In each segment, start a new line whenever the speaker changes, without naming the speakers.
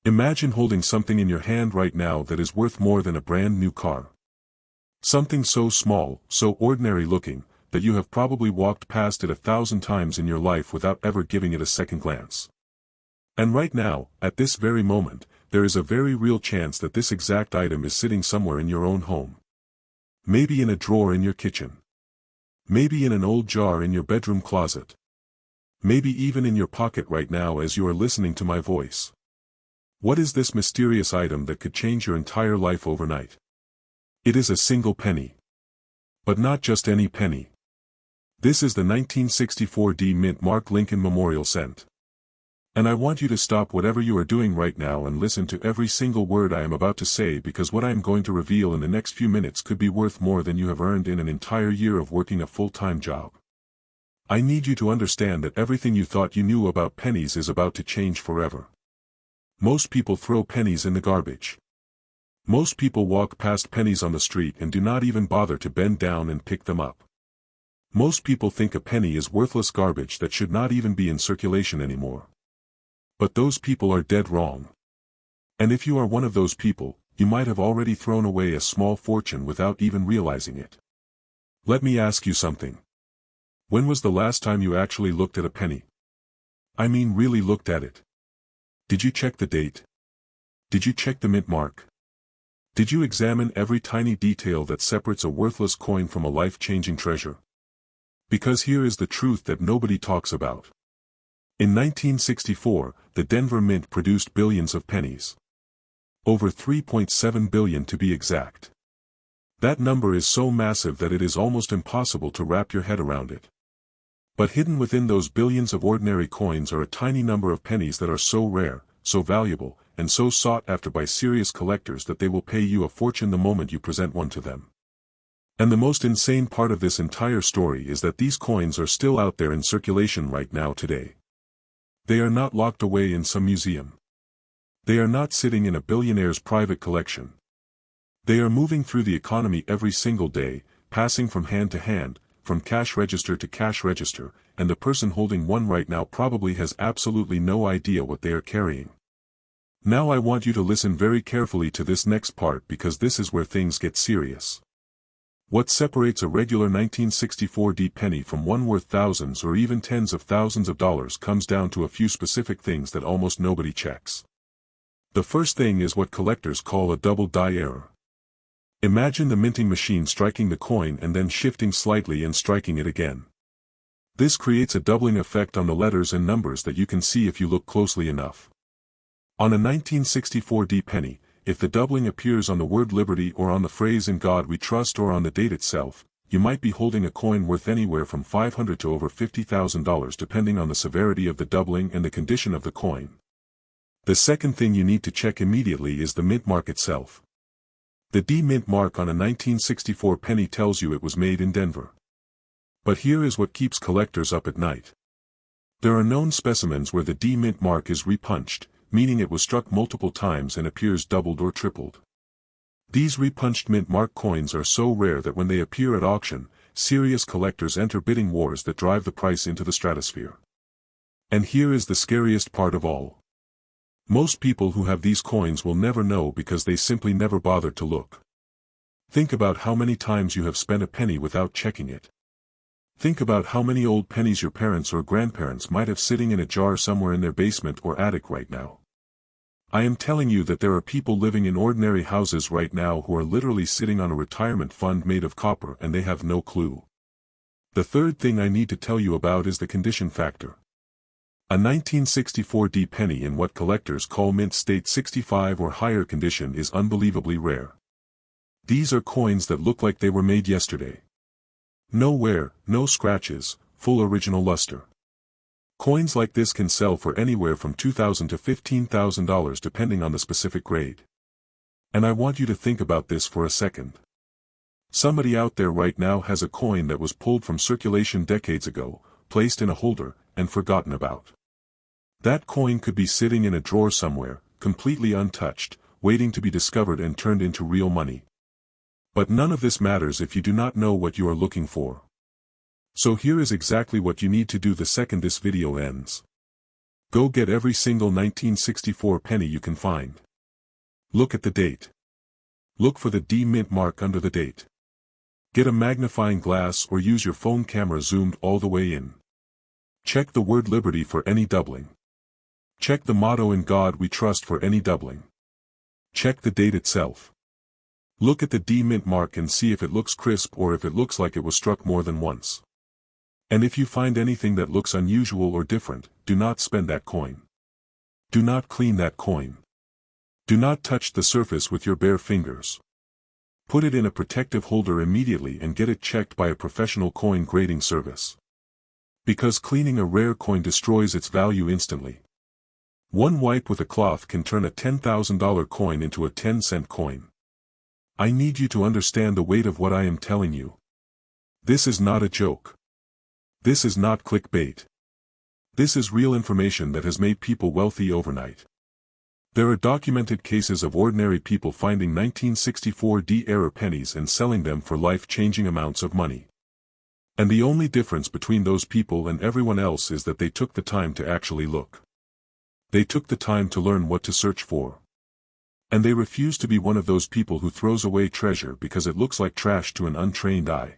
Imagine holding something in your hand right now that is worth more than a brand new car. Something so small, so ordinary looking, that you have probably walked past it 1,000 times in your life without ever giving it a second glance. And right now, at this very moment, there is a very real chance that this exact item is sitting somewhere in your own home. Maybe in a drawer in your kitchen. Maybe in an old jar in your bedroom closet. Maybe even in your pocket right now as you are listening to my voice. What is this mysterious item that could change your entire life overnight? It is a single penny. But not just any penny. This is the 1964 D Mint Mark Lincoln Memorial Cent. And I want you to stop whatever you are doing right now and listen to every single word I am about to say, because what I am going to reveal in the next few minutes could be worth more than you have earned in an entire year of working a full-time job. I need you to understand that everything you thought you knew about pennies is about to change forever. Most people throw pennies in the garbage. Most people walk past pennies on the street and do not even bother to bend down and pick them up. Most people think a penny is worthless garbage that should not even be in circulation anymore. But those people are dead wrong. And if you are one of those people, you might have already thrown away a small fortune without even realizing it. Let me ask you something. When was the last time you actually looked at a penny? I mean really looked at it. Did you check the date? Did you check the mint mark? Did you examine every tiny detail that separates a worthless coin from a life-changing treasure? Because here is the truth that nobody talks about. In 1964, the Denver Mint produced billions of pennies. Over 3.7 billion to be exact. That number is so massive that it is almost impossible to wrap your head around it. But hidden within those billions of ordinary coins are a tiny number of pennies that are so rare, so valuable, and so sought after by serious collectors that they will pay you a fortune the moment you present one to them. And the most insane part of this entire story is that these coins are still out there in circulation right now today. They are not locked away in some museum. They are not sitting in a billionaire's private collection. They are moving through the economy every single day, passing from hand to hand, from cash register to cash register, and the person holding one right now probably has absolutely no idea what they are carrying. Now I want you to listen very carefully to this next part, because this is where things get serious. What separates a regular 1964 D penny from one worth thousands or even tens of thousands of dollars comes down to a few specific things that almost nobody checks. The first thing is what collectors call a double die error. Imagine the minting machine striking the coin and then shifting slightly and striking it again. This creates a doubling effect on the letters and numbers that you can see if you look closely enough. On a 1964 D penny, if the doubling appears on the word liberty or on the phrase "In God We Trust" or on the date itself, you might be holding a coin worth anywhere from $500 to over $50,000 depending on the severity of the doubling and the condition of the coin. The second thing you need to check immediately is the mint mark itself. The D mint mark on a 1964 penny tells you it was made in Denver. But here is what keeps collectors up at night. There are known specimens where the D mint mark is repunched, meaning it was struck multiple times and appears doubled or tripled. These repunched mint mark coins are so rare that when they appear at auction, serious collectors enter bidding wars that drive the price into the stratosphere. And here is the scariest part of all. Most people who have these coins will never know because they simply never bothered to look. Think about how many times you have spent a penny without checking it. Think about how many old pennies your parents or grandparents might have sitting in a jar somewhere in their basement or attic right now. I am telling you that there are people living in ordinary houses right now who are literally sitting on a retirement fund made of copper and they have no clue. The third thing I need to tell you about is the condition factor. A 1964 D penny in what collectors call mint state 65 or higher condition is unbelievably rare. These are coins that look like they were made yesterday. No wear, no scratches, full original luster. Coins like this can sell for anywhere from $2,000 to $15,000 depending on the specific grade. And I want you to think about this for a second. Somebody out there right now has a coin that was pulled from circulation decades ago, placed in a holder, and forgotten about. That coin could be sitting in a drawer somewhere, completely untouched, waiting to be discovered and turned into real money. But none of this matters if you do not know what you are looking for. So here is exactly what you need to do the second this video ends. Go get every single 1964 penny you can find. Look at the date. Look for the D mint mark under the date. Get a magnifying glass or use your phone camera zoomed all the way in. Check the word liberty for any doubling. Check the motto "In God We Trust" for any doubling. Check the date itself. Look at the D mint mark and see if it looks crisp or if it looks like it was struck more than once. And if you find anything that looks unusual or different, do not spend that coin. Do not clean that coin. Do not touch the surface with your bare fingers. Put it in a protective holder immediately and get it checked by a professional coin grading service. Because cleaning a rare coin destroys its value instantly. One wipe with a cloth can turn a $10,000 coin into a 10-cent coin. I need you to understand the weight of what I am telling you. This is not a joke. This is not clickbait. This is real information that has made people wealthy overnight. There are documented cases of ordinary people finding 1964 D-era pennies and selling them for life-changing amounts of money. And the only difference between those people and everyone else is that they took the time to actually look. They took the time to learn what to search for. And they refuse to be one of those people who throws away treasure because it looks like trash to an untrained eye.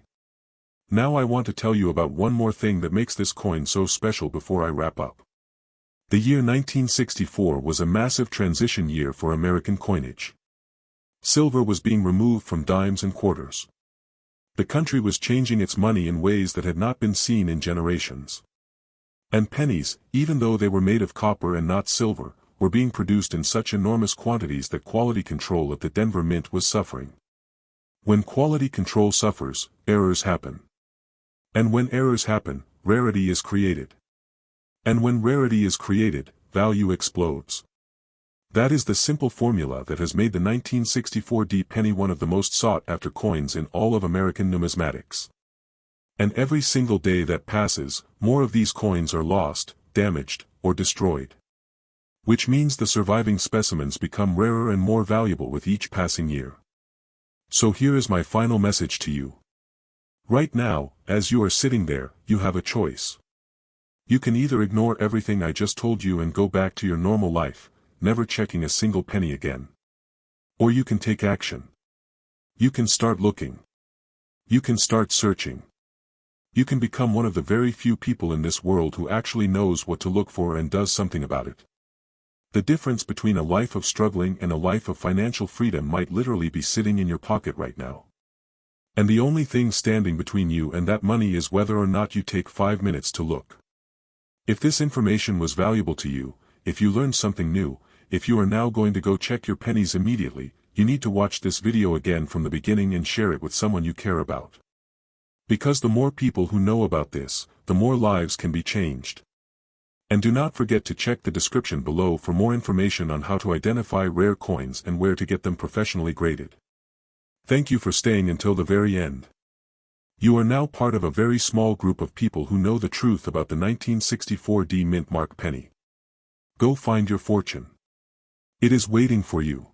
Now I want to tell you about one more thing that makes this coin so special before I wrap up. The year 1964 was a massive transition year for American coinage. Silver was being removed from dimes and quarters. The country was changing its money in ways that had not been seen in generations. And pennies, even though they were made of copper and not silver, were being produced in such enormous quantities that quality control at the Denver Mint was suffering. When quality control suffers, errors happen. And when errors happen, rarity is created. And when rarity is created, value explodes. That is the simple formula that has made the 1964 D penny one of the most sought-after coins in all of American numismatics. And every single day that passes, more of these coins are lost, damaged, or destroyed. Which means the surviving specimens become rarer and more valuable with each passing year. So here is my final message to you. Right now, as you are sitting there, you have a choice. You can either ignore everything I just told you and go back to your normal life, never checking a single penny again. Or you can take action. You can start looking. You can start searching. You can become one of the very few people in this world who actually knows what to look for and does something about it. The difference between a life of struggling and a life of financial freedom might literally be sitting in your pocket right now. And the only thing standing between you and that money is whether or not you take 5 minutes to look. If this information was valuable to you, if you learned something new, if you are now going to go check your pennies immediately, you need to watch this video again from the beginning and share it with someone you care about. Because the more people who know about this, the more lives can be changed. And do not forget to check the description below for more information on how to identify rare coins and where to get them professionally graded. Thank you for staying until the very end. You are now part of a very small group of people who know the truth about the 1964 D mint mark penny. Go find your fortune. It is waiting for you.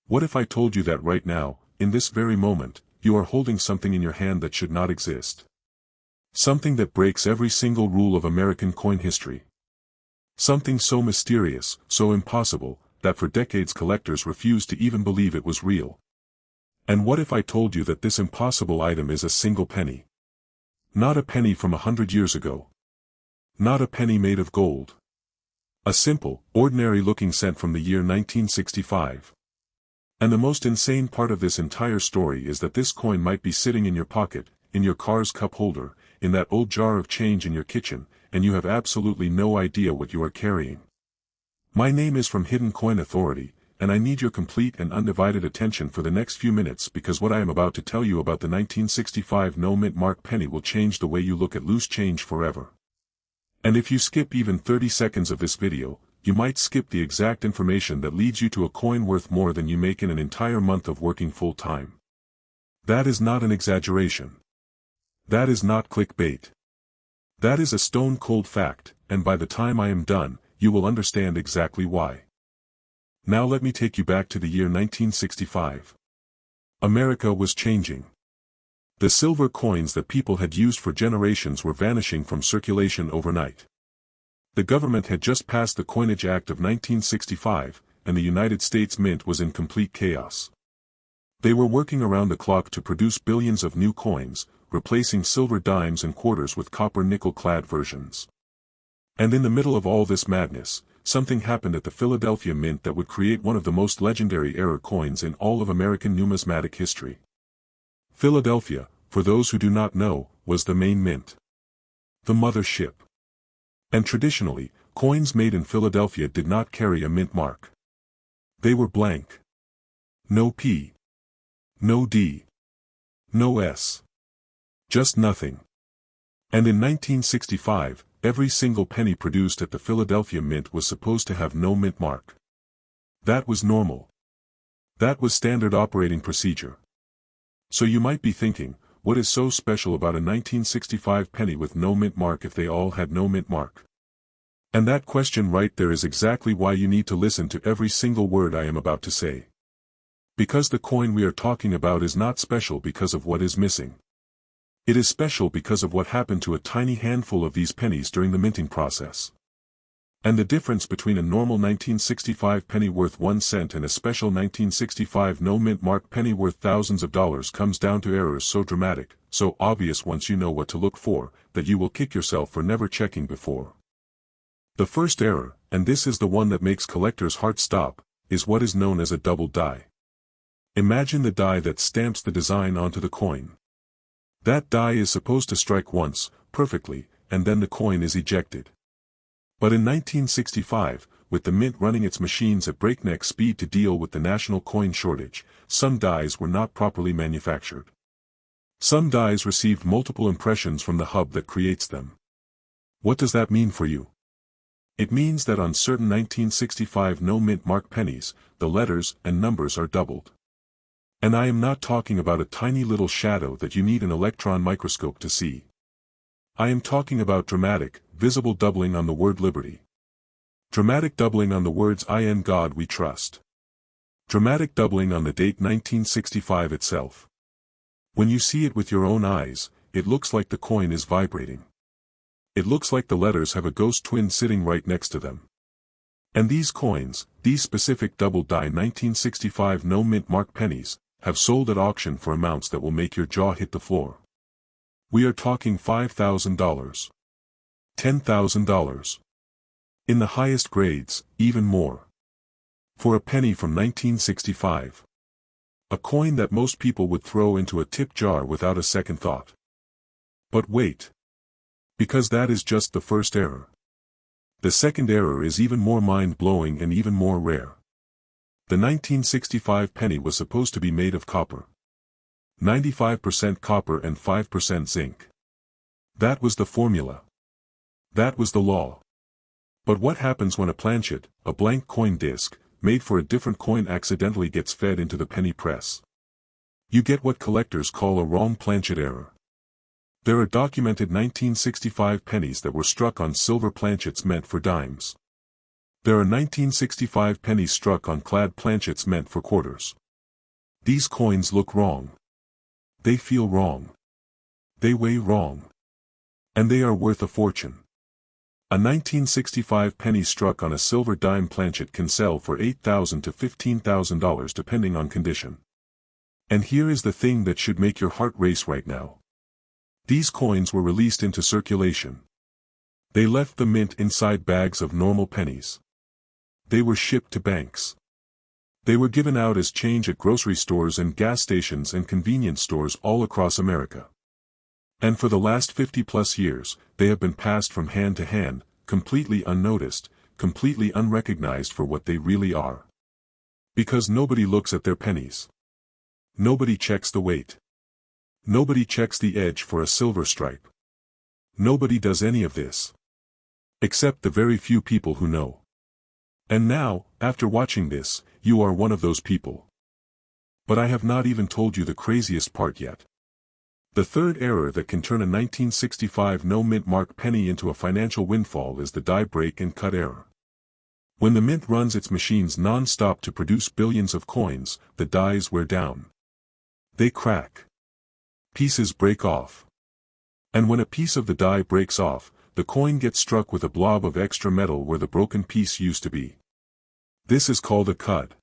What if I told you that right now, in this very moment, you are holding something in your hand that should not exist? Something that breaks every single rule of American coin history. Something so mysterious, so impossible, that for decades collectors refused to even believe it was real. And what if I told you that this impossible item is a single penny? Not a penny from 100 years ago. Not a penny made of gold. A simple, ordinary-looking cent from the year 1965. And the most insane part of this entire story is that this coin might be sitting in your pocket, in your car's cup holder, in that old jar of change in your kitchen, and you have absolutely no idea what you are carrying. My name is from Hidden Coin Authority, and I need your complete and undivided attention for the next few minutes because what I am about to tell you about the 1965 no mint mark penny will change the way you look at loose change forever. And if you skip even 30 seconds of this video, you might skip the exact information that leads you to a coin worth more than you make in an entire month of working full-time. That is not an exaggeration. That is not clickbait. That is a stone-cold fact, and by the time I am done, you will understand exactly why. Now let me take you back to the year 1965. America was changing. The silver coins that people had used for generations were vanishing from circulation overnight. The government had just passed the Coinage Act of 1965, and the United States Mint was in complete chaos. They were working around the clock to produce billions of new coins, replacing silver dimes and quarters with copper nickel-clad versions. And in the middle of all this madness, something happened at the Philadelphia Mint that would create one of the most legendary error coins in all of American numismatic history. Philadelphia, for those who do not know, was the main mint. The mother ship. And traditionally, coins made in Philadelphia did not carry a mint mark. They were blank. No P. No D. No S. Just nothing. And in 1965, every single penny produced at the Philadelphia Mint was supposed to have no mint mark. That was normal. That was standard operating procedure. So you might be thinking, what is so special about a 1965 penny with no mint mark if they all had no mint mark? And that question right there is exactly why you need to listen to every single word I am about to say. Because the coin we are talking about is not special because of what is missing. It is special because of what happened to a tiny handful of these pennies during the minting process. And the difference between a normal 1965 penny worth 1 cent and a special 1965 no mint mark penny worth thousands of dollars comes down to errors so dramatic, so obvious once you know what to look for, that you will kick yourself for never checking before. The first error, and this is the one that makes collectors' hearts stop, is what is known as a double die. Imagine the die that stamps the design onto the coin. That die is supposed to strike once, perfectly, and then the coin is ejected. But in 1965, with the mint running its machines at breakneck speed to deal with the national coin shortage, some dies were not properly manufactured. Some dies received multiple impressions from the hub that creates them. What does that mean for you? It means that on certain 1965 no mint mark pennies, the letters and numbers are doubled. And I am not talking about a tiny little shadow that you need an electron microscope to see. I am talking about dramatic, visible doubling on the word liberty. Dramatic doubling on the words "In God we trust." Dramatic doubling on the date 1965 itself. When you see it with your own eyes, it looks like the coin is vibrating. It looks like the letters have a ghost twin sitting right next to them. And these coins, these specific double die 1965 no mint mark pennies, have sold at auction for amounts that will make your jaw hit the floor. We are talking $5,000. $10,000. In the highest grades, even more. For a penny from 1965. A coin that most people would throw into a tip jar without a second thought. But wait. Because that is just the first error. The second error is even more mind-blowing and even more rare. The 1965 penny was supposed to be made of copper. 95% copper and 5% zinc. That was the formula. That was the law. But what happens when a planchet, a blank coin disc, made for a different coin accidentally gets fed into the penny press? You get what collectors call a wrong planchet error. There are documented 1965 pennies that were struck on silver planchets meant for dimes. There are 1965 pennies struck on clad planchets meant for quarters. These coins look wrong. They feel wrong. They weigh wrong. And they are worth a fortune. A 1965 penny struck on a silver dime planchet can sell for $8,000 to $15,000 depending on condition. And here is the thing that should make your heart race right now. These coins were released into circulation. They left the mint inside bags of normal pennies. They were shipped to banks. They were given out as change at grocery stores and gas stations and convenience stores all across America. And for the last 50+ years, they have been passed from hand to hand, completely unnoticed, completely unrecognized for what they really are. Because nobody looks at their pennies. Nobody checks the weight. Nobody checks the edge for a silver stripe. Nobody does any of this. Except the very few people who know. And now, after watching this, you are one of those people. But I have not even told you the craziest part yet. The third error that can turn a 1965 no mint mark penny into a financial windfall is the die break and cut error. When the mint runs its machines non-stop to produce billions of coins, the dies wear down. They crack. Pieces break off. And when a piece of the die breaks off, the coin gets struck with a blob of extra metal where the broken piece used to be. This is called a cud.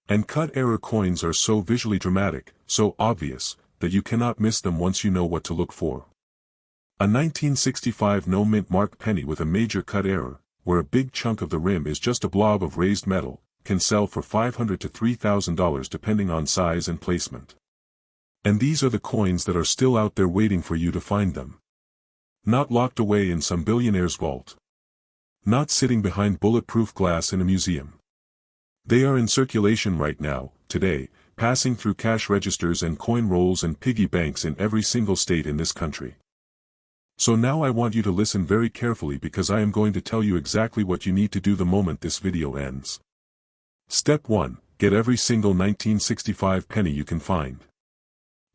And cud error coins are so visually dramatic, so obvious, that you cannot miss them once you know what to look for. A 1965 no-mint mark penny with a major cud error, where a big chunk of the rim is just a blob of raised metal, can sell for $500 to $3,000 depending on size and placement. And these are the coins that are still out there waiting for you to find them. Not locked away in some billionaire's vault. Not sitting behind bulletproof glass in a museum. They are in circulation right now, today, passing through cash registers and coin rolls and piggy banks in every single state in this country. So now I want you to listen very carefully because I am going to tell you exactly what you need to do the moment this video ends. Step 1. Get every single 1965 penny you can find.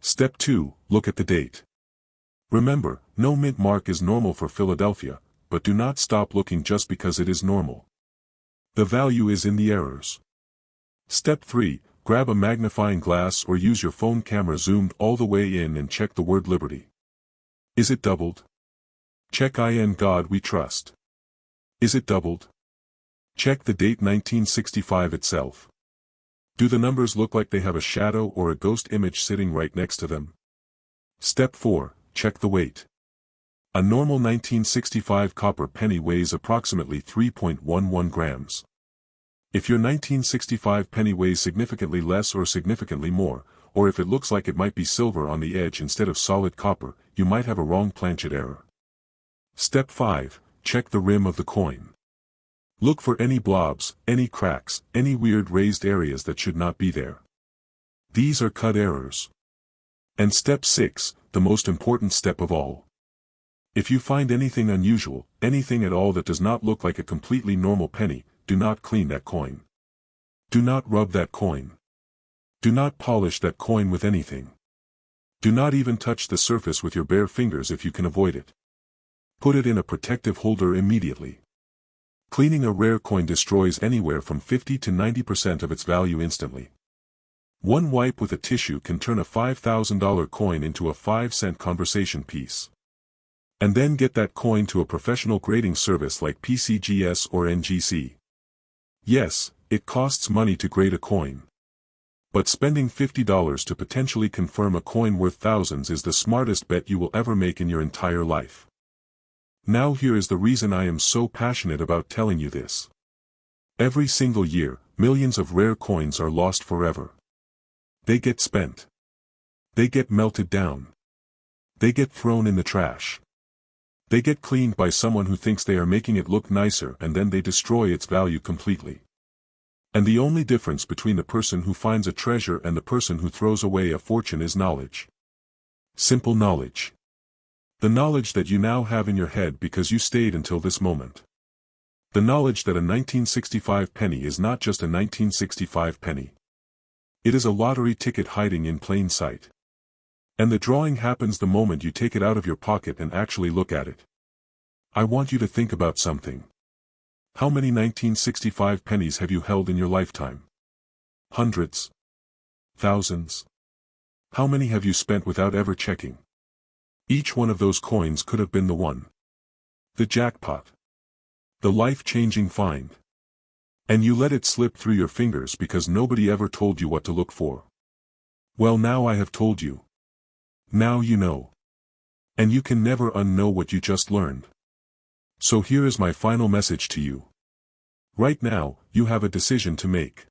Step 2. Look at the date. Remember, no mint mark is normal for Philadelphia, but do not stop looking just because it is normal. The value is in the errors. Step 3. Grab a magnifying glass or use your phone camera zoomed all the way in and check the word Liberty. Is it doubled? Check in God we trust. Is it doubled? Check the date 1965 itself. Do the numbers look like they have a shadow or a ghost image sitting right next to them? Step 4. Check the weight. A normal 1965 copper penny weighs approximately 3.11 grams. If your 1965 penny weighs significantly less or significantly more, or if it looks like it might be silver on the edge instead of solid copper, you might have a wrong planchet error. Step 5. Check the rim of the coin. Look for any blobs, any cracks, any weird raised areas that should not be there. These are cud errors. And step 6, the most important step of all. If you find anything unusual, anything at all that does not look like a completely normal penny, do not clean that coin. Do not rub that coin. Do not polish that coin with anything. Do not even touch the surface with your bare fingers if you can avoid it. Put it in a protective holder immediately. Cleaning a rare coin destroys anywhere from 50 to 90% of its value instantly. One wipe with a tissue can turn a $5,000 coin into a 5-cent conversation piece. And then get that coin to a professional grading service like PCGS or NGC. Yes, it costs money to grade a coin. But spending $50 to potentially confirm a coin worth thousands is the smartest bet you will ever make in your entire life. Now here is the reason I am so passionate about telling you this. Every single year, millions of rare coins are lost forever. They get spent. They get melted down. They get thrown in the trash. They get cleaned by someone who thinks they are making it look nicer and then they destroy its value completely. And the only difference between the person who finds a treasure and the person who throws away a fortune is knowledge. Simple knowledge. The knowledge that you now have in your head because you stayed until this moment. The knowledge that a 1965 penny is not just a 1965 penny. It is a lottery ticket hiding in plain sight. And the drawing happens the moment you take it out of your pocket and actually look at it. I want you to think about something. How many 1965 pennies have you held in your lifetime? Hundreds? Thousands? How many have you spent without ever checking? Each one of those coins could have been the one. The jackpot. The life-changing find. And you let it slip through your fingers because nobody ever told you what to look for. Well, now I have told you. Now you know. And you can never unknow what you just learned. So here is my final message to you. Right now, you have a decision to make.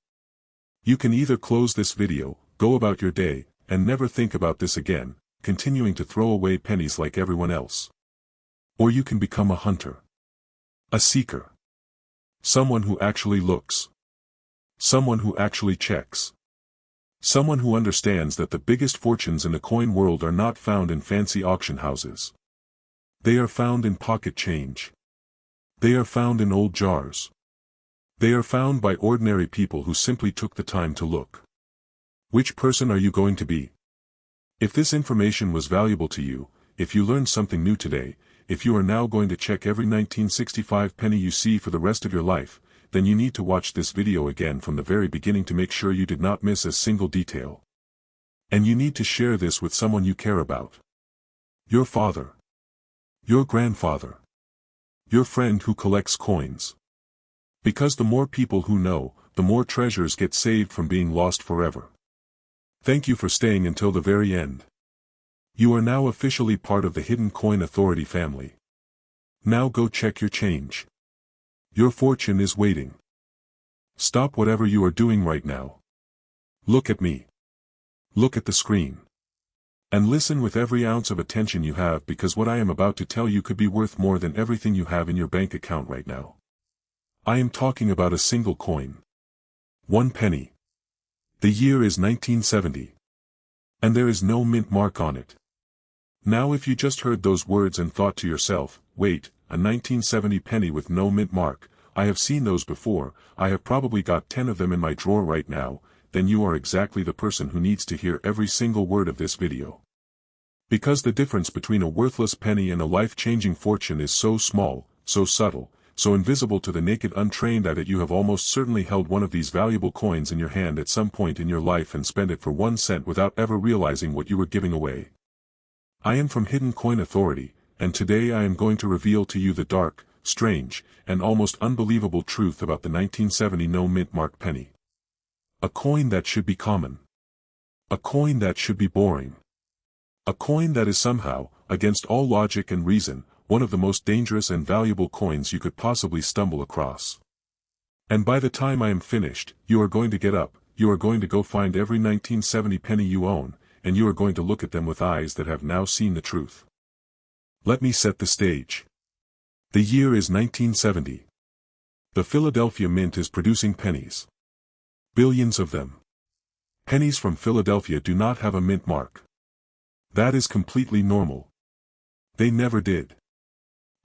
You can either close this video, go about your day, and never think about this again, continuing to throw away pennies like everyone else. Or you can become a hunter. A seeker. Someone who actually looks. Someone who actually checks. Someone who understands that the biggest fortunes in the coin world are not found in fancy auction houses. They are found in pocket change. They are found in old jars. They are found by ordinary people who simply took the time to look. Which person are you going to be? If this information was valuable to you, if you learned something new today, if you are now going to check every 1965 penny you see for the rest of your life, then you need to watch this video again from the very beginning to make sure you did not miss a single detail. And you need to share this with someone you care about. Your father. Your grandfather. Your friend who collects coins. Because the more people who know, the more treasures get saved from being lost forever. Thank you for staying until the very end. You are now officially part of the Hidden Coin Authority family. Now go check your change. Your fortune is waiting. Stop whatever you are doing right now. Look at me. Look at the screen. And listen with every ounce of attention you have, because what I am about to tell you could be worth more than everything you have in your bank account right now. I am talking about a single coin. 1 penny. The year is 1970. And there is no mint mark on it. Now if you just heard those words and thought to yourself, wait, a 1970 penny with no mint mark, I have seen those before, I have probably got 10 of them in my drawer right now, then you are exactly the person who needs to hear every single word of this video. Because the difference between a worthless penny and a life-changing fortune is so small, so subtle, so invisible to the naked untrained eye that you have almost certainly held one of these valuable coins in your hand at some point in your life and spent it for 1 cent without ever realizing what you were giving away. I am from Hidden Coin Authority, and today I am going to reveal to you the dark, strange, and almost unbelievable truth about the 1970 no mint mark penny. A coin that should be common. A coin that should be boring. A coin that is somehow, against all logic and reason, one of the most dangerous and valuable coins you could possibly stumble across. And by the time I am finished, you are going to get up, you are going to go find every 1970 penny you own, and you are going to look at them with eyes that have now seen the truth. Let me set the stage. The year is 1970. The Philadelphia Mint is producing pennies. Billions of them. Pennies from Philadelphia do not have a mint mark. That is completely normal. They never did.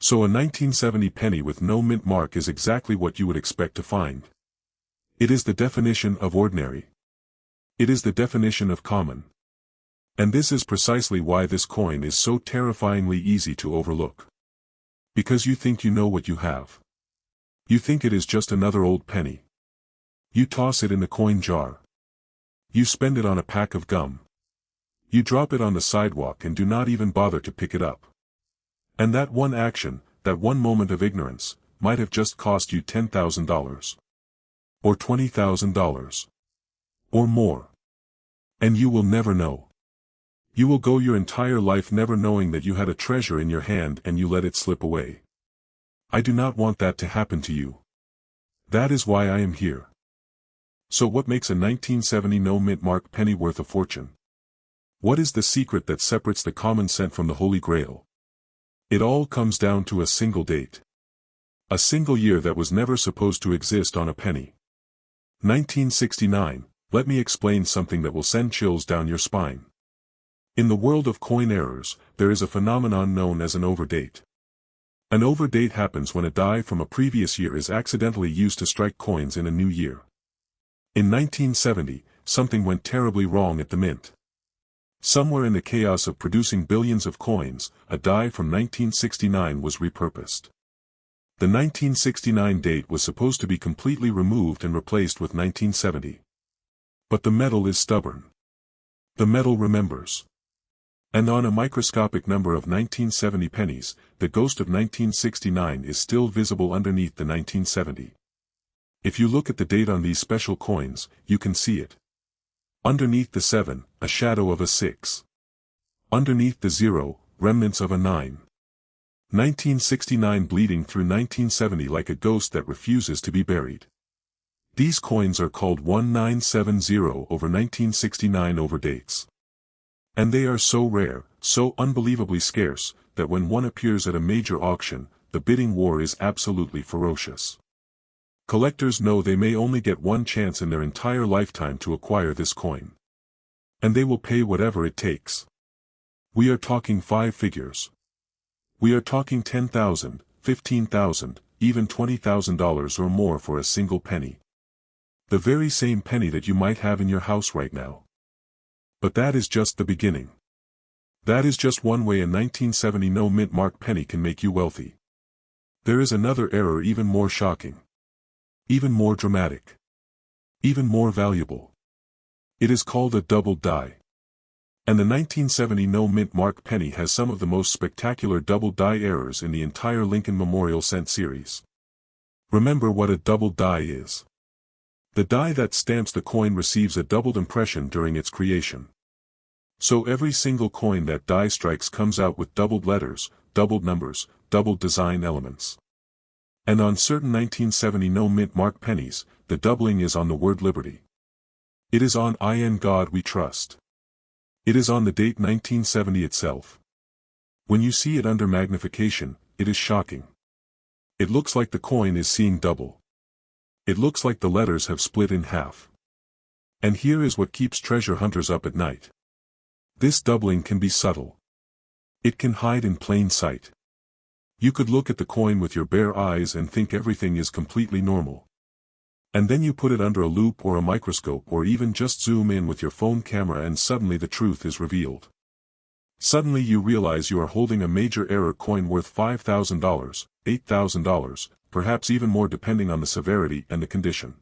So a 1970 penny with no mint mark is exactly what you would expect to find. It is the definition of ordinary. It is the definition of common. And this is precisely why this coin is so terrifyingly easy to overlook. Because you think you know what you have. You think it is just another old penny. You toss it in the coin jar. You spend it on a pack of gum. You drop it on the sidewalk and do not even bother to pick it up. And that one action, that one moment of ignorance, might have just cost you $10,000. Or $20,000. Or more. And you will never know. You will go your entire life never knowing that you had a treasure in your hand and you let it slip away. I do not want that to happen to you. That is why I am here. So what makes a 1970 no mint mark penny worth a fortune? What is the secret that separates the common cent from the Holy Grail? It all comes down to a single date. A single year that was never supposed to exist on a penny. 1969, let me explain something that will send chills down your spine. In the world of coin errors, there is a phenomenon known as an overdate. An overdate happens when a die from a previous year is accidentally used to strike coins in a new year. In 1970, something went terribly wrong at the mint. Somewhere in the chaos of producing billions of coins, a die from 1969 was repurposed. The 1969 date was supposed to be completely removed and replaced with 1970. But the metal is stubborn. The metal remembers. And on a microscopic number of 1970 pennies, the ghost of 1969 is still visible underneath the 1970. If you look at the date on these special coins, you can see it. Underneath the 7, a shadow of a 6. Underneath the 0, remnants of a 9. 1969 bleeding through 1970 like a ghost that refuses to be buried. These coins are called 1970 over 1969 overdates. And they are so rare, so unbelievably scarce, that when one appears at a major auction, the bidding war is absolutely ferocious. Collectors know they may only get one chance in their entire lifetime to acquire this coin. And they will pay whatever it takes. We are talking 5 figures. We are talking $10,000, $15,000, even $20,000 or more for a single penny. The very same penny that you might have in your house right now. But that is just the beginning. That is just one way a 1970 no mint mark penny can make you wealthy. There is another error even more shocking. Even more dramatic. Even more valuable. It is called a double die. And the 1970 no mint mark penny has some of the most spectacular double die errors in the entire Lincoln Memorial Cent series. Remember what a double die is. The die that stamps the coin receives a doubled impression during its creation. So every single coin that die strikes comes out with doubled letters, doubled numbers, doubled design elements. And on certain 1970 no mint mark pennies, the doubling is on the word liberty. It is on "In God We Trust." It is on the date 1970 itself. When you see it under magnification, it is shocking. It looks like the coin is seeing double. It looks like the letters have split in half. And here is what keeps treasure hunters up at night. This doubling can be subtle. It can hide in plain sight. You could look at the coin with your bare eyes and think everything is completely normal. And then you put it under a loupe or a microscope or even just zoom in with your phone camera and suddenly the truth is revealed. Suddenly you realize you are holding a major error coin worth $5,000, $8,000, perhaps even more depending on the severity and the condition.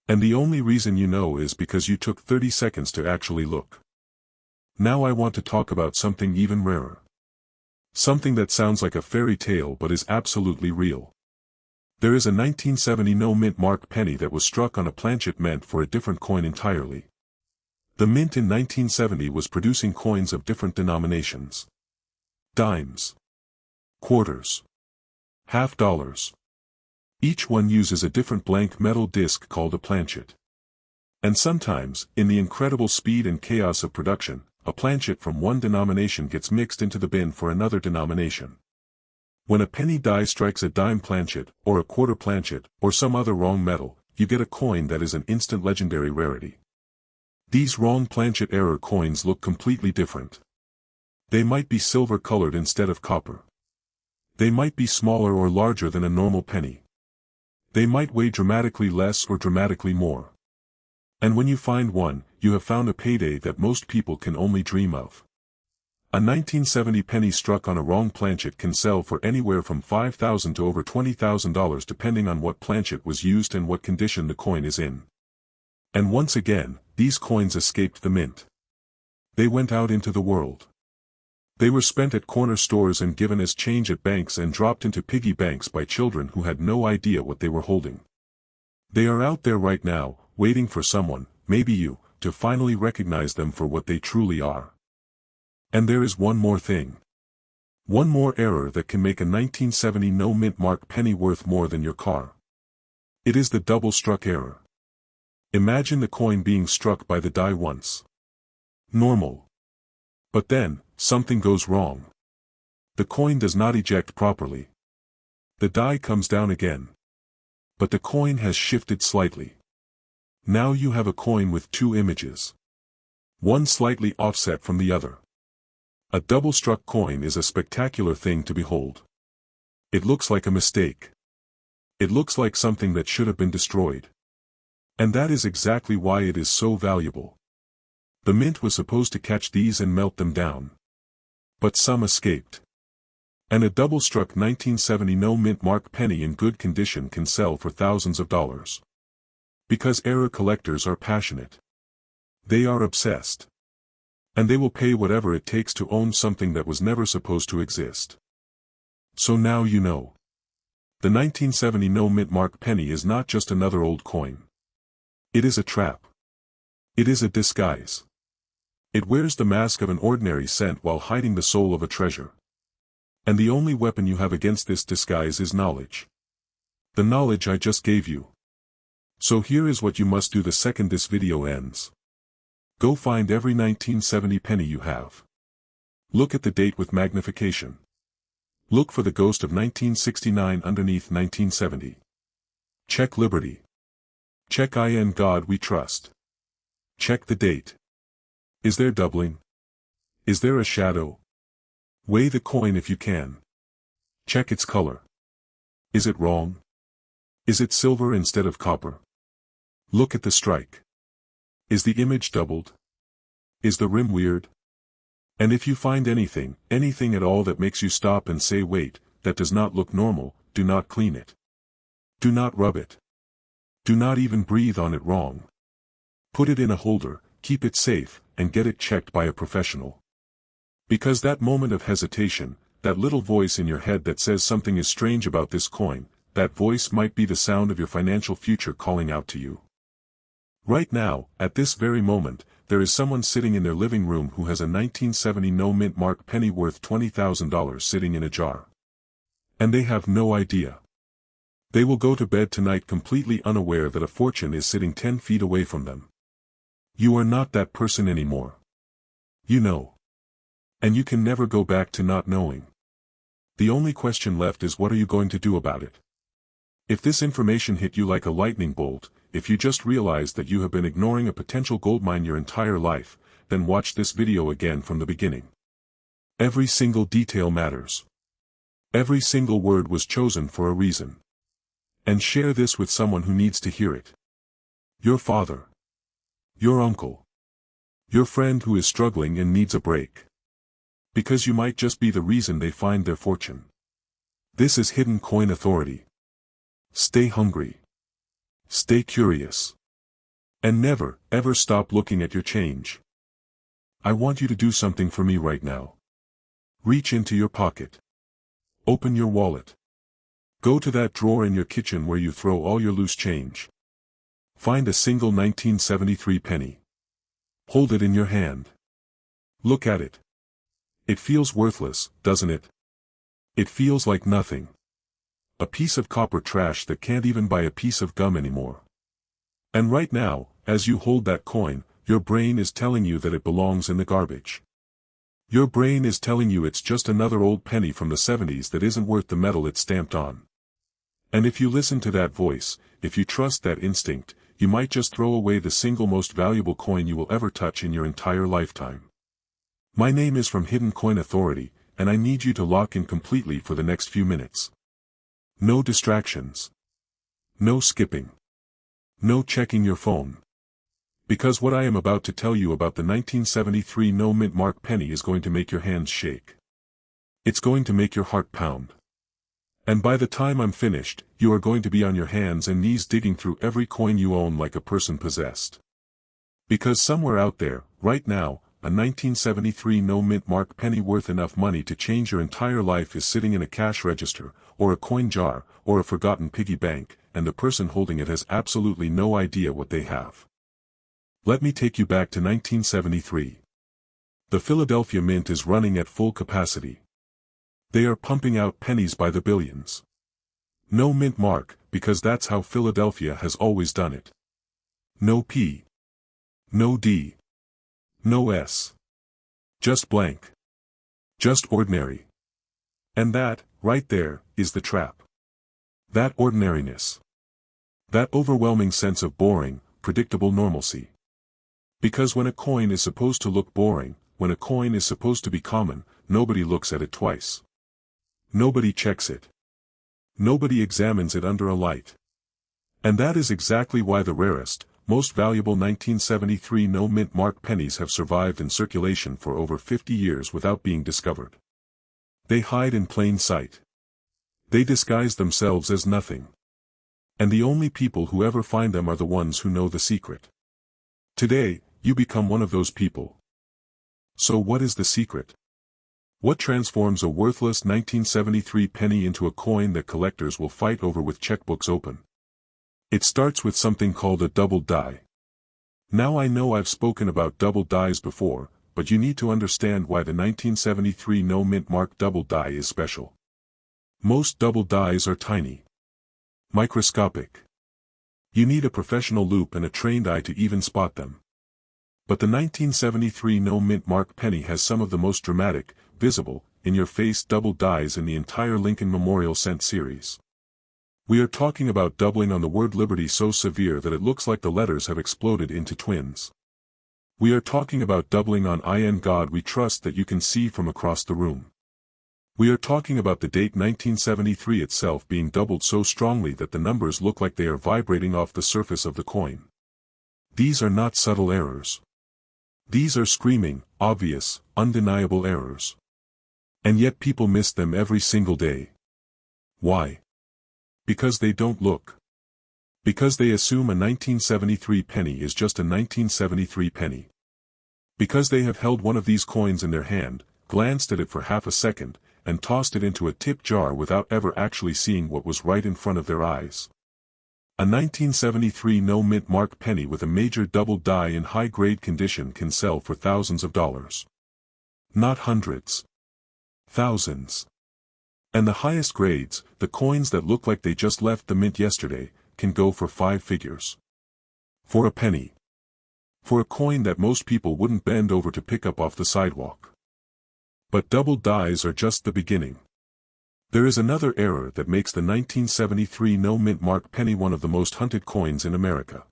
And the only reason you know is because you took 30 seconds to actually look. Now I want to talk about something even rarer. Something that sounds like a fairy tale but is absolutely real. There is a 1970 no mint mark penny that was struck on a planchet meant for a different coin entirely. The mint in 1970 was producing coins of different denominations. Dimes. Quarters. Half dollars. Each one uses a different blank metal disc called a planchet. And sometimes, in the incredible speed and chaos of production, a planchet from one denomination gets mixed into the bin for another denomination. When a penny die strikes a dime planchet, or a quarter planchet, or some other wrong metal, you get a coin that is an instant legendary rarity. These wrong planchet error coins look completely different. They might be silver-colored instead of copper. They might be smaller or larger than a normal penny. They might weigh dramatically less or dramatically more. And when you find one, you have found a payday that most people can only dream of. A 1970 penny struck on a wrong planchet can sell for anywhere from $5,000 to over $20,000 depending on what planchet was used and what condition the coin is in. And once again, these coins escaped the mint. They went out into the world. They were spent at corner stores and given as change at banks and dropped into piggy banks by children who had no idea what they were holding. They are out there right now, waiting for someone, maybe you, to finally recognize them for what they truly are. And there is one more thing. One more error that can make a 1970 no mint mark penny worth more than your car. It is the double struck error. Imagine the coin being struck by the die once. Normal. But then, something goes wrong. The coin does not eject properly. The die comes down again. But the coin has shifted slightly. Now you have a coin with two images. One slightly offset from the other. A double-struck coin is a spectacular thing to behold. It looks like a mistake. It looks like something that should have been destroyed. And that is exactly why it is so valuable. The mint was supposed to catch these and melt them down. But some escaped. And a double-struck 1970 no mint mark penny in good condition can sell for thousands of dollars. Because error collectors are passionate. They are obsessed. And they will pay whatever it takes to own something that was never supposed to exist. So now you know. The 1970 no mint mark penny is not just another old coin. It is a trap. It is a disguise. It wears the mask of an ordinary cent while hiding the soul of a treasure. And the only weapon you have against this disguise is knowledge. The knowledge I just gave you. So here is what you must do the second this video ends. Go find every 1970 penny you have. Look at the date with magnification. Look for the ghost of 1969 underneath 1970. Check Liberty. Check In God We Trust. Check the date. Is there doubling? Is there a shadow? Weigh the coin if you can. Check its color. Is it wrong? Is it silver instead of copper? Look at the strike. Is the image doubled? Is the rim weird? And if you find anything at all that makes you stop and say wait, that does not look normal, do not clean it. Do not rub it. Do not even breathe on it wrong. Put it in a holder, keep it safe, and get it checked by a professional. Because that moment of hesitation, that little voice in your head that says something is strange about this coin, that voice might be the sound of your financial future calling out to you. Right now, at this very moment, there is someone sitting in their living room who has a 1970 no-mint mark penny worth $20,000 sitting in a jar. And they have no idea. They will go to bed tonight completely unaware that a fortune is sitting 10 feet away from them. You are not that person anymore. You know. And you can never go back to not knowing. The only question left is, what are you going to do about it? If this information hit you like a lightning bolt, if you just realized that you have been ignoring a potential goldmine your entire life, then watch this video again from the beginning. Every single detail matters. Every single word was chosen for a reason. And share this with someone who needs to hear it. Your father. Your uncle. Your friend who is struggling and needs a break. Because you might just be the reason they find their fortune. This is Hidden Coin Authority. Stay hungry. Stay curious. And never, ever stop looking at your change. I want you to do something for me right now. Reach into your pocket. Open your wallet. Go to that drawer in your kitchen where you throw all your loose change. Find a single 1973 penny. Hold it in your hand. Look at it. It feels worthless, doesn't it? It feels like nothing. A piece of copper trash that can't even buy a piece of gum anymore. And right now, as you hold that coin, your brain is telling you that it belongs in the garbage. Your brain is telling you it's just another old penny from the 70s that isn't worth the metal it's stamped on. And if you listen to that voice, if you trust that instinct, you might just throw away the single most valuable coin you will ever touch in your entire lifetime. My name is from Hidden Coin Authority, and I need you to lock in completely for the next few minutes. No distractions. No skipping. No checking your phone. Because what I am about to tell you about the 1973 no-mint mark penny is going to make your hands shake. It's going to make your heart pound. And by the time I'm finished, you are going to be on your hands and knees digging through every coin you own like a person possessed. Because somewhere out there, right now, a 1973 no-mint mark penny worth enough money to change your entire life is sitting in a cash register, or a coin jar, or a forgotten piggy bank, and the person holding it has absolutely no idea what they have. Let me take you back to 1973. The Philadelphia Mint is running at full capacity. They are pumping out pennies by the billions. No mint mark, because that's how Philadelphia has always done it. No P. No D. No S. Just blank. Just ordinary. And that, right there, is the trap. That ordinariness. That overwhelming sense of boring, predictable normalcy. Because when a coin is supposed to look boring, when a coin is supposed to be common, nobody looks at it twice. Nobody checks it. Nobody examines it under a light. And that is exactly why the rarest, most valuable 1973 no-mint mark pennies have survived in circulation for over 50 years without being discovered. They hide in plain sight. They disguise themselves as nothing. And the only people who ever find them are the ones who know the secret. Today, you become one of those people. So what is the secret? What transforms a worthless 1973 penny into a coin that collectors will fight over with checkbooks open? It starts with something called a double die. Now I know I've spoken about double dies before, but you need to understand why the 1973 no-mint mark double die is special. Most double dies are tiny. Microscopic. You need a professional loupe and a trained eye to even spot them. But the 1973 no-mint mark penny has some of the most dramatic, visible, in-your-face double dies in the entire Lincoln Memorial Cent series. We are talking about doubling on the word liberty so severe that it looks like the letters have exploded into twins. We are talking about doubling on "In God We Trust" that you can see from across the room. We are talking about the date 1973 itself being doubled so strongly that the numbers look like they are vibrating off the surface of the coin. These are not subtle errors. These are screaming, obvious, undeniable errors. And yet people miss them every single day. Why? Because they don't look. Because they assume a 1973 penny is just a 1973 penny. Because they have held one of these coins in their hand, glanced at it for half a second, and tossed it into a tip jar without ever actually seeing what was right in front of their eyes. A 1973 no-mint mark penny with a major double die in high-grade condition can sell for thousands of dollars. Not hundreds. Thousands. And the highest grades, the coins that look like they just left the mint yesterday, can go for 5 figures. For a penny. For a coin that most people wouldn't bend over to pick up off the sidewalk. But double dies are just the beginning. There is another error that makes the 1973 no-mint mark penny one of the most hunted coins in America.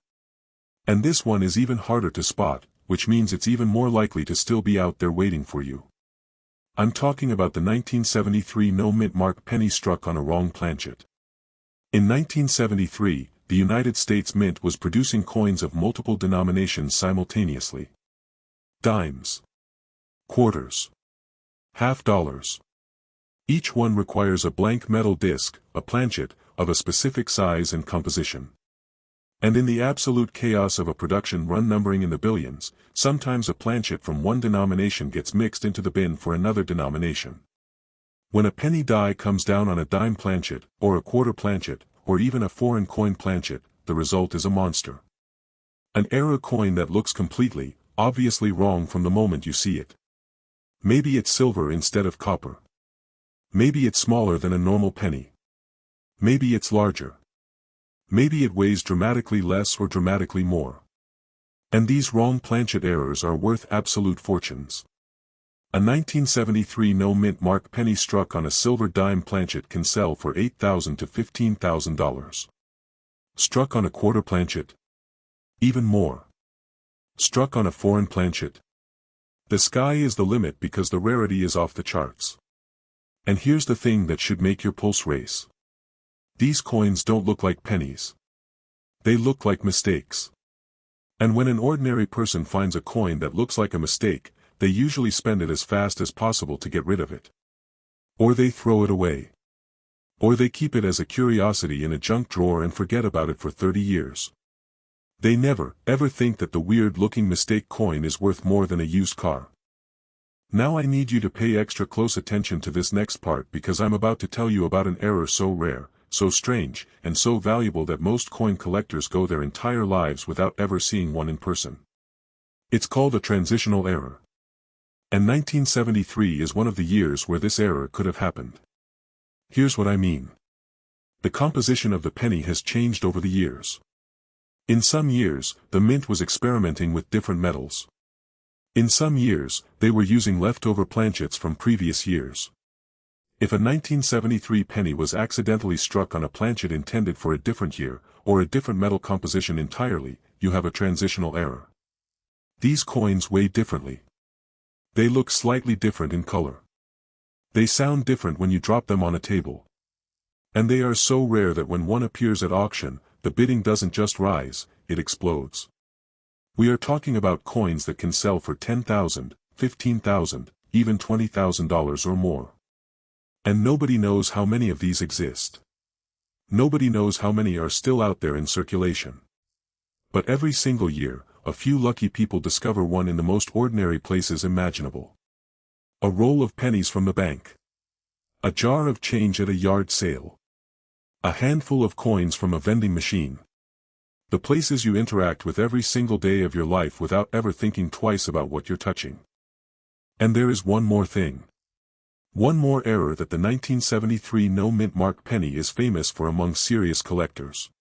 And this one is even harder to spot, which means it's even more likely to still be out there waiting for you. I'm talking about the 1973 no-mint mark penny struck on a wrong planchet. In 1973, the United States Mint was producing coins of multiple denominations simultaneously. Dimes. Quarters. Half dollars. Each one requires a blank metal disc, a planchet, of a specific size and composition. And in the absolute chaos of a production run numbering in the billions, sometimes a planchet from one denomination gets mixed into the bin for another denomination. When a penny die comes down on a dime planchet, or a quarter planchet, or even a foreign coin planchet, the result is a monster. An error coin that looks completely, obviously wrong from the moment you see it. Maybe it's silver instead of copper. Maybe it's smaller than a normal penny. Maybe it's larger. Maybe it weighs dramatically less or dramatically more. And these wrong planchet errors are worth absolute fortunes. A 1973 no-mint mark penny struck on a silver dime planchet can sell for $8,000 to $15,000. Struck on a quarter planchet? Even more. Struck on a foreign planchet? The sky is the limit because the rarity is off the charts. And here's the thing that should make your pulse race. These coins don't look like pennies. They look like mistakes. And when an ordinary person finds a coin that looks like a mistake, they usually spend it as fast as possible to get rid of it. Or they throw it away. Or they keep it as a curiosity in a junk drawer and forget about it for 30 years. They never, ever think that the weird-looking mistake coin is worth more than a used car. Now I need you to pay extra close attention to this next part because I'm about to tell you about an error so rare, so strange, and so valuable that most coin collectors go their entire lives without ever seeing one in person. It's called a transitional error. And 1973 is one of the years where this error could have happened. Here's what I mean. The composition of the penny has changed over the years. In some years, the mint was experimenting with different metals. In some years, they were using leftover planchets from previous years. If a 1973 penny was accidentally struck on a planchet intended for a different year, or a different metal composition entirely, you have a transitional error. These coins weigh differently. They look slightly different in color. They sound different when you drop them on a table. And they are so rare that when one appears at auction, the bidding doesn't just rise, it explodes. We are talking about coins that can sell for $10,000, $15,000, even $20,000 or more. And nobody knows how many of these exist. Nobody knows how many are still out there in circulation. But every single year, a few lucky people discover one in the most ordinary places imaginable. A roll of pennies from the bank. A jar of change at a yard sale. A handful of coins from a vending machine. The places you interact with every single day of your life without ever thinking twice about what you're touching. And there is one more thing. One more error that the 1973 no-mint mark penny is famous for among serious collectors.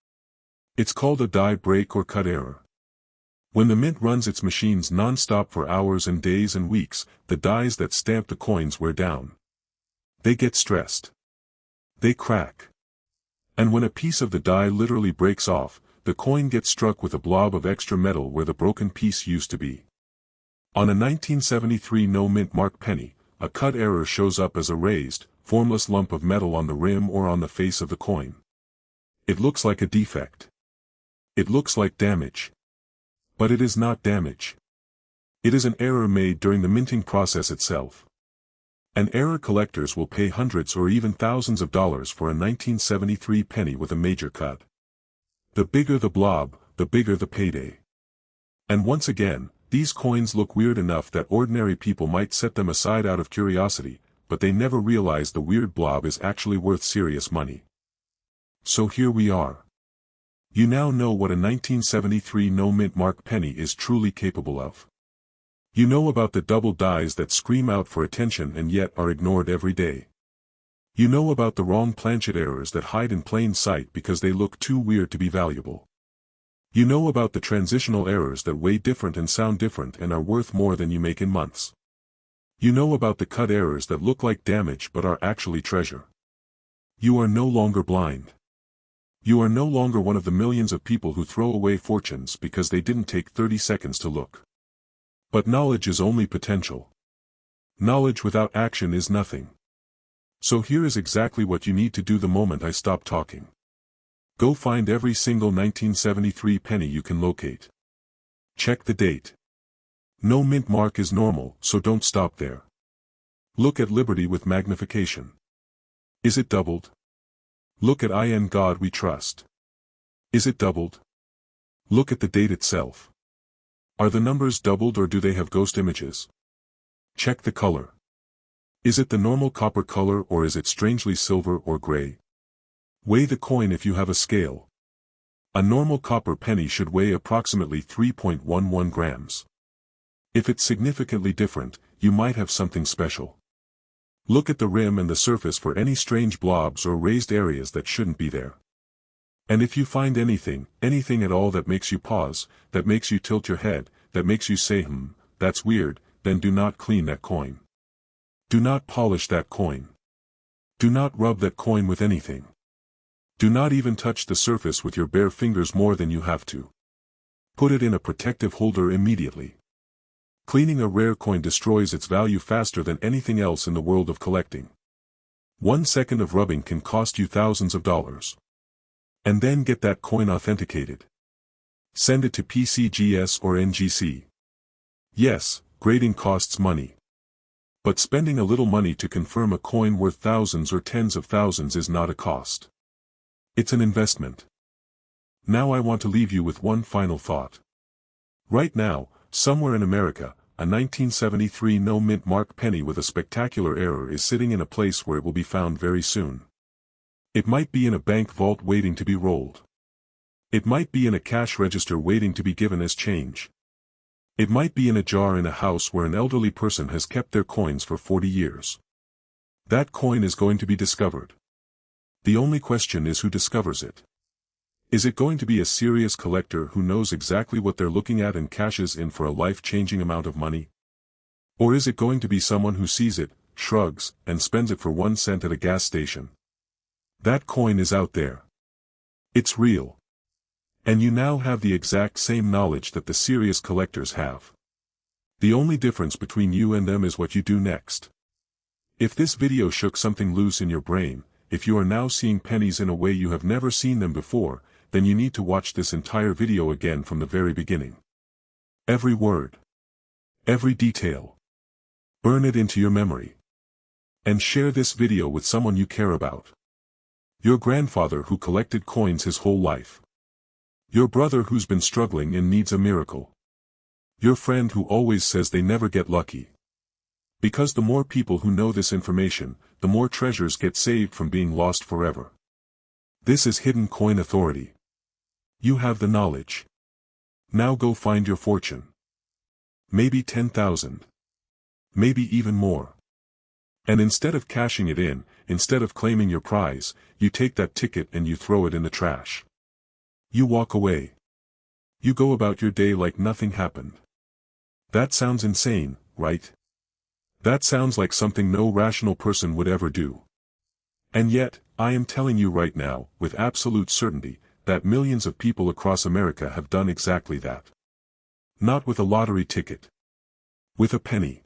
It's called a die break or cut error. When the mint runs its machines non-stop for hours and days and weeks, the dies that stamp the coins wear down. They get stressed. They crack. And when a piece of the die literally breaks off, the coin gets struck with a blob of extra metal where the broken piece used to be. On a 1973 no-mint mark penny, a cut error shows up as a raised, formless lump of metal on the rim or on the face of the coin. It looks like a defect. It looks like damage. But it is not damage. It is an error made during the minting process itself. And error collectors will pay hundreds or even thousands of dollars for a 1973 penny with a major cut. The bigger the blob, the bigger the payday. And once again, These coins look weird enough that ordinary people might set them aside out of curiosity, but they never realize the weird blob is actually worth serious money. So here we are. You now know what a 1973 no-mint mark penny is truly capable of. You know about the double dies that scream out for attention and yet are ignored every day. You know about the wrong planchet errors that hide in plain sight because they look too weird to be valuable. You know about the transitional errors that weigh different and sound different and are worth more than you make in months. You know about the cut errors that look like damage but are actually treasure. You are no longer blind. You are no longer one of the millions of people who throw away fortunes because they didn't take 30 seconds to look. But knowledge is only potential. Knowledge without action is nothing. So here is exactly what you need to do the moment I stop talking. Go find every single 1973 penny you can locate. Check the date. No mint mark is normal, so don't stop there. Look at liberty with magnification. Is it doubled? Look at In God We Trust. Is it doubled? Look at the date itself. Are the numbers doubled or do they have ghost images? Check the color. Is it the normal copper color or is it strangely silver or gray? Weigh the coin if you have a scale. A normal copper penny should weigh approximately 3.11 grams. If it's significantly different, you might have something special. Look at the rim and the surface for any strange blobs or raised areas that shouldn't be there. And if you find anything at all that makes you pause, that makes you tilt your head, that makes you say that's weird, then do not clean that coin. Do not polish that coin. Do not rub that coin with anything. Do not even touch the surface with your bare fingers more than you have to. Put it in a protective holder immediately. Cleaning a rare coin destroys its value faster than anything else in the world of collecting. 1 second of rubbing can cost you thousands of dollars. And then get that coin authenticated. Send it to PCGS or NGC. Yes, grading costs money. But spending a little money to confirm a coin worth thousands or tens of thousands is not a cost. It's an investment. Now I want to leave you with one final thought. Right now, somewhere in America, a 1973 no-mint mark penny with a spectacular error is sitting in a place where it will be found very soon. It might be in a bank vault waiting to be rolled. It might be in a cash register waiting to be given as change. It might be in a jar in a house where an elderly person has kept their coins for 40 years. That coin is going to be discovered. The only question is who discovers it. Is it going to be a serious collector who knows exactly what they're looking at and cashes in for a life-changing amount of money? Or is it going to be someone who sees it, shrugs, and spends it for 1 cent at a gas station? That coin is out there. It's real. And you now have the exact same knowledge that the serious collectors have. The only difference between you and them is what you do next. If this video shook something loose in your brain, if you are now seeing pennies in a way you have never seen them before, then you need to watch this entire video again from the very beginning. Every word. Every detail. Burn it into your memory. And share this video with someone you care about. Your grandfather who collected coins his whole life. Your brother who's been struggling and needs a miracle. Your friend who always says they never get lucky. Because the more people who know this information, the more treasures get saved from being lost forever. This is Hidden Coin Authority. You have the knowledge. Now go find your fortune. Maybe 10,000. Maybe even more. And instead of cashing it in, instead of claiming your prize, you take that ticket and you throw it in the trash. You walk away. You go about your day like nothing happened. That sounds insane, right? That sounds like something no rational person would ever do. And yet, I am telling you right now, with absolute certainty, that millions of people across America have done exactly that. Not with a lottery ticket. With a penny.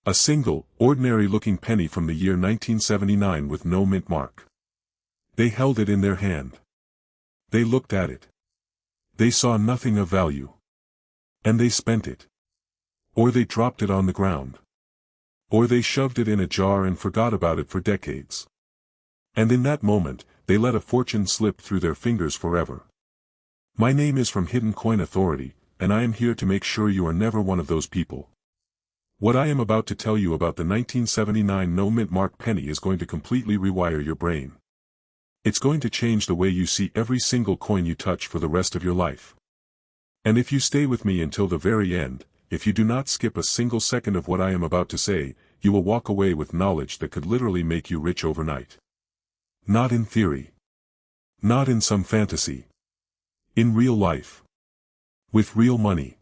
A single, ordinary-looking penny from the year 1979 with no mint mark. They held it in their hand. They looked at it. They saw nothing of value. And they spent it. Or they dropped it on the ground. Or they shoved it in a jar and forgot about it for decades. And in that moment, they let a fortune slip through their fingers forever. My name is from Hidden Coin Authority, and I am here to make sure you are never one of those people. What I am about to tell you about the 1979 no-mint mark penny is going to completely rewire your brain. It's going to change the way you see every single coin you touch for the rest of your life. And if you stay with me until the very end, if you do not skip a single second of what I am about to say, you will walk away with knowledge that could literally make you rich overnight. Not in theory. Not in some fantasy. In real life. With real money.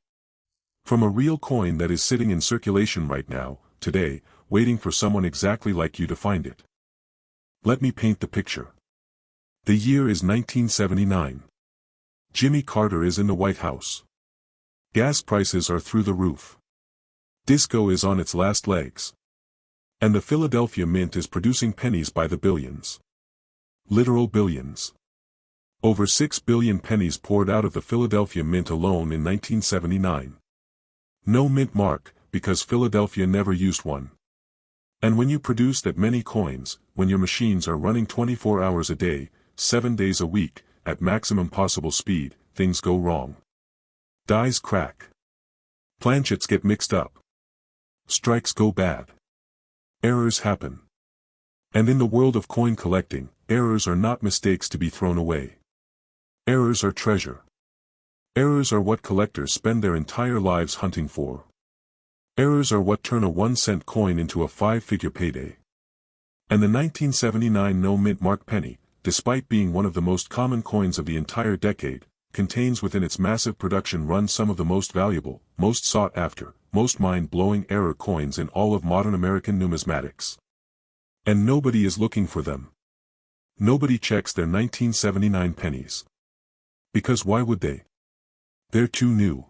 From a real coin that is sitting in circulation right now, today, waiting for someone exactly like you to find it. Let me paint the picture. The year is 1979. Jimmy Carter is in the White House. Gas prices are through the roof. Disco is on its last legs. And the Philadelphia Mint is producing pennies by the billions. Literal billions. Over 6 billion pennies poured out of the Philadelphia Mint alone in 1979. No mint mark, because Philadelphia never used one. And when you produce that many coins, when your machines are running 24 hours a day, 7 days a week, at maximum possible speed, things go wrong. Dies crack. Planchets get mixed up. Strikes go bad. Errors happen. And in the world of coin collecting, errors are not mistakes to be thrown away. Errors are treasure. Errors are what collectors spend their entire lives hunting for. Errors are what turn a 1-cent coin into a 5-figure payday. And the 1979 no-mint mark penny, despite being one of the most common coins of the entire decade, contains within its massive production run some of the most valuable, most sought-after, most mind-blowing error coins in all of modern American numismatics. And nobody is looking for them. Nobody checks their 1979 pennies. Because why would they? They're too new.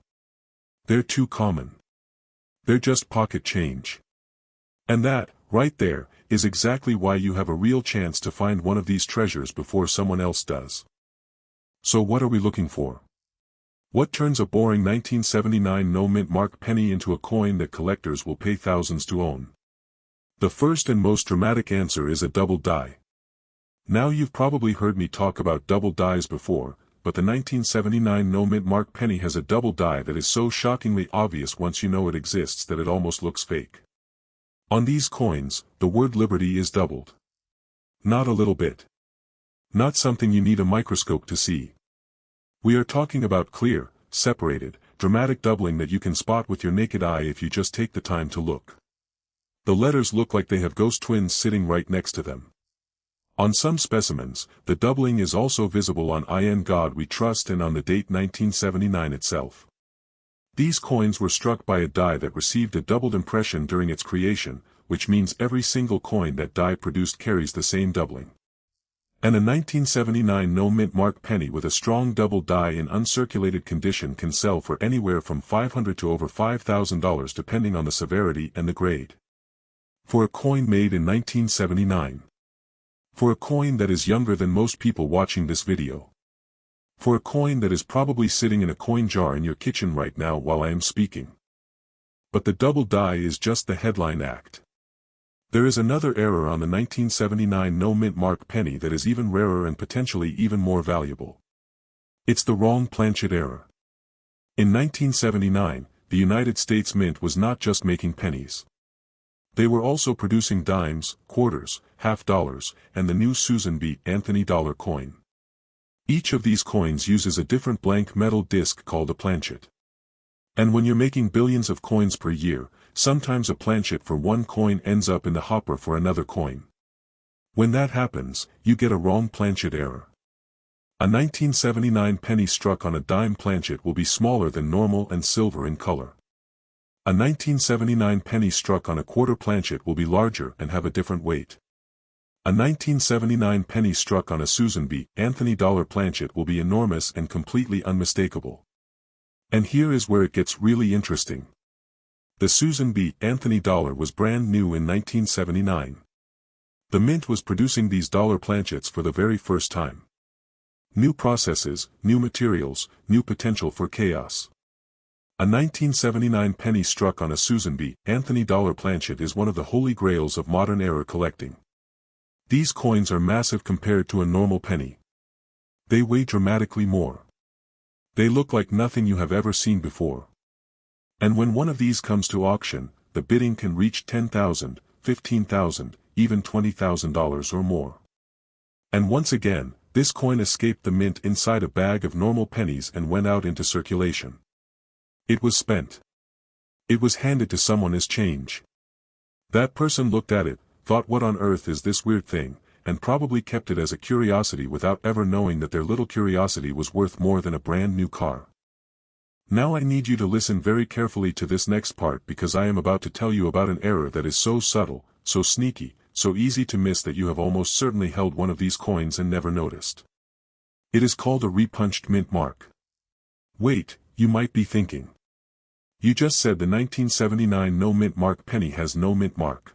They're too common. They're just pocket change. And that, right there, is exactly why you have a real chance to find one of these treasures before someone else does. So what are we looking for? What turns a boring 1979 no-mint mark penny into a coin that collectors will pay thousands to own? The first and most dramatic answer is a double die. Now you've probably heard me talk about double dies before, but the 1979 no-mint mark penny has a double die that is so shockingly obvious once you know it exists that it almost looks fake. On these coins, the word liberty is doubled. Not a little bit. Not something you need a microscope to see. We are talking about clear, separated, dramatic doubling that you can spot with your naked eye if you just take the time to look. The letters look like they have ghost twins sitting right next to them. On some specimens, the doubling is also visible on In God We Trust and on the date 1979 itself. These coins were struck by a die that received a doubled impression during its creation, which means every single coin that die produced carries the same doubling. And a 1979 no-mint mark penny with a strong double die in uncirculated condition can sell for anywhere from $500 to over $5,000 depending on the severity and the grade. For a coin made in 1979. For a coin that is younger than most people watching this video. For a coin that is probably sitting in a coin jar in your kitchen right now while I am speaking. But the double die is just the headline act. There is another error on the 1979 no-mint mark penny that is even rarer and potentially even more valuable. It's the wrong planchet error. In 1979, the United States Mint was not just making pennies. They were also producing dimes, quarters, half dollars, and the new Susan B. Anthony dollar coin. Each of these coins uses a different blank metal disc called a planchet. And when you're making billions of coins per year, sometimes a planchet for one coin ends up in the hopper for another coin. When that happens, you get a wrong planchet error. A 1979 penny struck on a dime planchet will be smaller than normal and silver in color. A 1979 penny struck on a quarter planchet will be larger and have a different weight. A 1979 penny struck on a Susan B. Anthony dollar planchet will be enormous and completely unmistakable. And here is where it gets really interesting. The Susan B. Anthony dollar was brand new in 1979. The Mint was producing these dollar planchets for the very first time. New processes, new materials, new potential for chaos. A 1979 penny struck on a Susan B. Anthony dollar planchet is one of the holy grails of modern era collecting. These coins are massive compared to a normal penny. They weigh dramatically more. They look like nothing you have ever seen before. And when one of these comes to auction, the bidding can reach $10,000, $15,000, even $20,000 or more. And once again, this coin escaped the mint inside a bag of normal pennies and went out into circulation. It was spent. It was handed to someone as change. That person looked at it, thought, what on earth is this weird thing, and probably kept it as a curiosity without ever knowing that their little curiosity was worth more than a brand new car. Now I need you to listen very carefully to this next part, because I am about to tell you about an error that is so subtle, so sneaky, so easy to miss that you have almost certainly held one of these coins and never noticed. It is called a repunched mint mark. Wait, you might be thinking. You just said the 1979 no mint mark penny has no mint mark.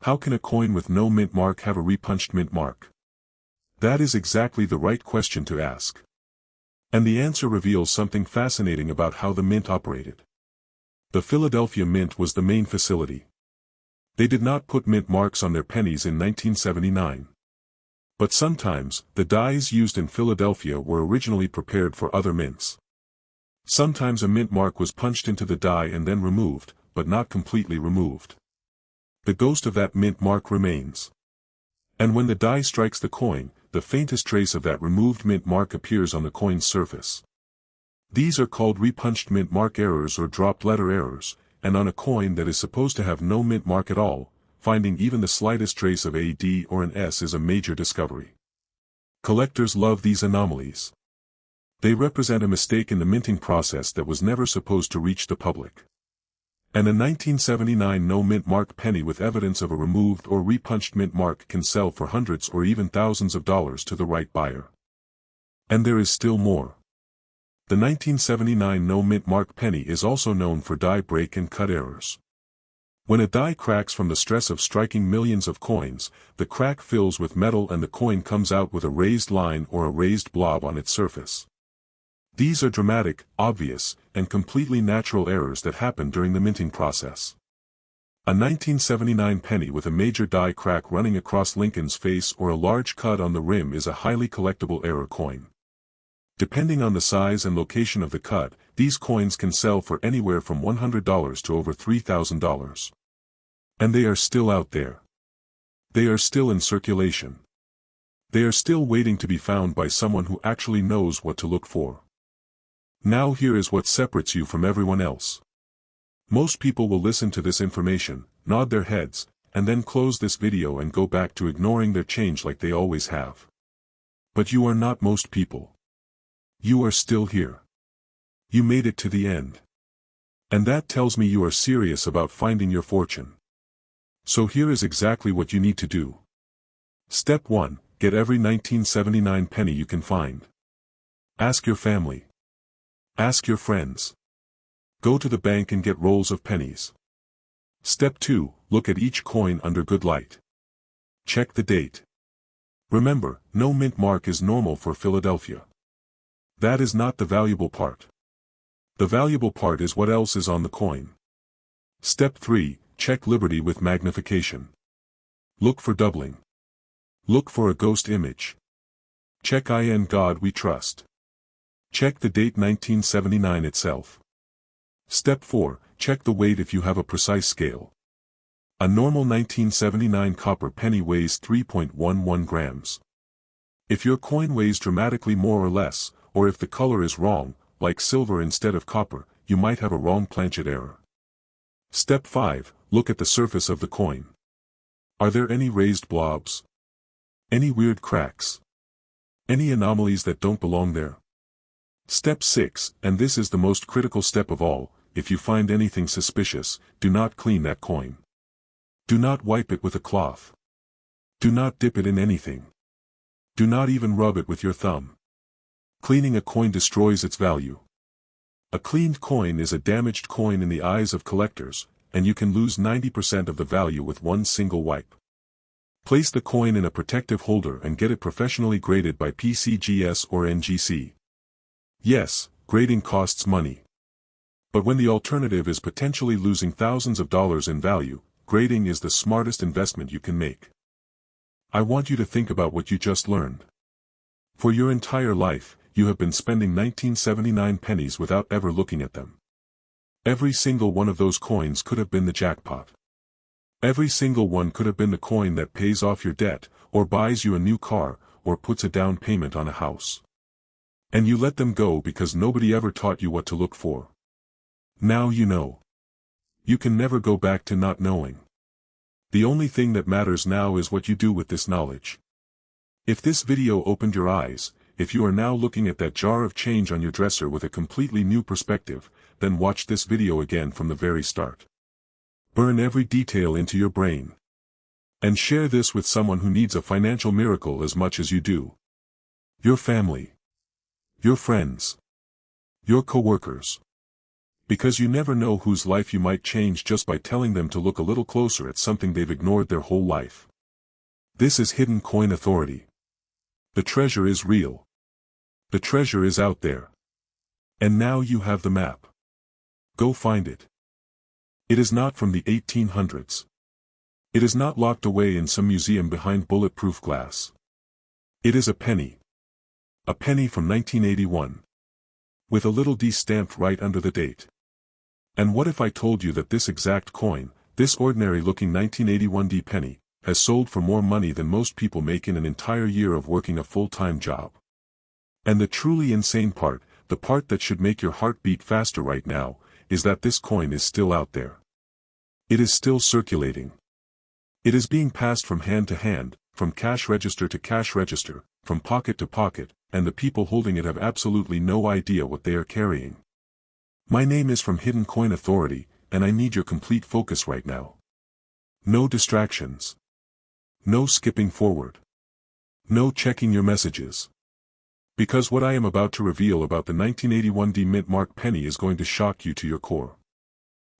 How can a coin with no mint mark have a repunched mint mark? That is exactly the right question to ask. And the answer reveals something fascinating about how the mint operated. The Philadelphia Mint was the main facility. They did not put mint marks on their pennies in 1979. But sometimes, the dies used in Philadelphia were originally prepared for other mints. Sometimes a mint mark was punched into the die and then removed, but not completely removed. The ghost of that mint mark remains. And when the die strikes the coin, the faintest trace of that removed mint mark appears on the coin's surface. These are called repunched mint mark errors or dropped letter errors, and on a coin that is supposed to have no mint mark at all, finding even the slightest trace of a D or an S is a major discovery. Collectors love these anomalies. They represent a mistake in the minting process that was never supposed to reach the public. And a 1979 no mint mark penny with evidence of a removed or repunched mint mark can sell for hundreds or even thousands of dollars to the right buyer. And there is still more. The 1979 no mint mark penny is also known for die break and cut errors. When a die cracks from the stress of striking millions of coins, the crack fills with metal and the coin comes out with a raised line or a raised blob on its surface. These are dramatic, obvious, and completely natural errors that happen during the minting process. A 1979 penny with a major die crack running across Lincoln's face or a large cut on the rim is a highly collectible error coin. Depending on the size and location of the cut, these coins can sell for anywhere from $100 to over $3,000. And they are still out there. They are still in circulation. They are still waiting to be found by someone who actually knows what to look for. Now here is what separates you from everyone else. Most people will listen to this information, nod their heads, and then close this video and go back to ignoring their change like they always have. But you are not most people. You are still here. You made it to the end. And that tells me you are serious about finding your fortune. So here is exactly what you need to do. Step 1. Get every 1979 penny you can find. Ask your family. Ask your friends. Go to the bank and get rolls of pennies. Step 2. Look at each coin under good light. Check the date. Remember, no mint mark is normal for Philadelphia. That is not the valuable part. The valuable part is what else is on the coin. Step 3. Check Liberty with magnification. Look for doubling. Look for a ghost image. Check In God We Trust. Check the date 1979 itself. Step 4. Check the weight if you have a precise scale. A normal 1979 copper penny weighs 3.11 grams. If your coin weighs dramatically more or less, or if the color is wrong, like silver instead of copper, you might have a wrong planchet error. Step 5. Look at the surface of the coin. Are there any raised blobs? Any weird cracks? Any anomalies that don't belong there? Step 6, and this is the most critical step of all, if you find anything suspicious, do not clean that coin. Do not wipe it with a cloth. Do not dip it in anything. Do not even rub it with your thumb. Cleaning a coin destroys its value. A cleaned coin is a damaged coin in the eyes of collectors, and you can lose 90% of the value with one single wipe. Place the coin in a protective holder and get it professionally graded by PCGS or NGC. Yes, grading costs money. But when the alternative is potentially losing thousands of dollars in value, grading is the smartest investment you can make. I want you to think about what you just learned. For your entire life, you have been spending 1979 pennies without ever looking at them. Every single one of those coins could have been the jackpot. Every single one could have been the coin that pays off your debt, or buys you a new car, or puts a down payment on a house. And you let them go because nobody ever taught you what to look for. Now you know. You can never go back to not knowing. The only thing that matters now is what you do with this knowledge. If this video opened your eyes, if you are now looking at that jar of change on your dresser with a completely new perspective, then watch this video again from the very start. Burn every detail into your brain. And share this with someone who needs a financial miracle as much as you do. Your family. Your friends. Your coworkers. Because you never know whose life you might change just by telling them to look a little closer at something they've ignored their whole life. This is Hidden Coin Authority. The treasure is real. The treasure is out there. And now you have the map. Go find it. It is not from the 1800s. It is not locked away in some museum behind bulletproof glass. It is a penny. A penny from 1981. With a little D stamped right under the date. And what if I told you that this exact coin, this ordinary-looking 1981 D penny, has sold for more money than most people make in an entire year of working a full-time job? And the truly insane part, the part that should make your heart beat faster right now, is that this coin is still out there. It is still circulating. It is being passed from hand to hand, from cash register to cash register, from pocket to pocket, and the people holding it have absolutely no idea what they are carrying. My name is from Hidden Coin Authority, and I need your complete focus right now. No distractions. No skipping forward. No checking your messages. Because what I am about to reveal about the 1981 D mint mark penny is going to shock you to your core.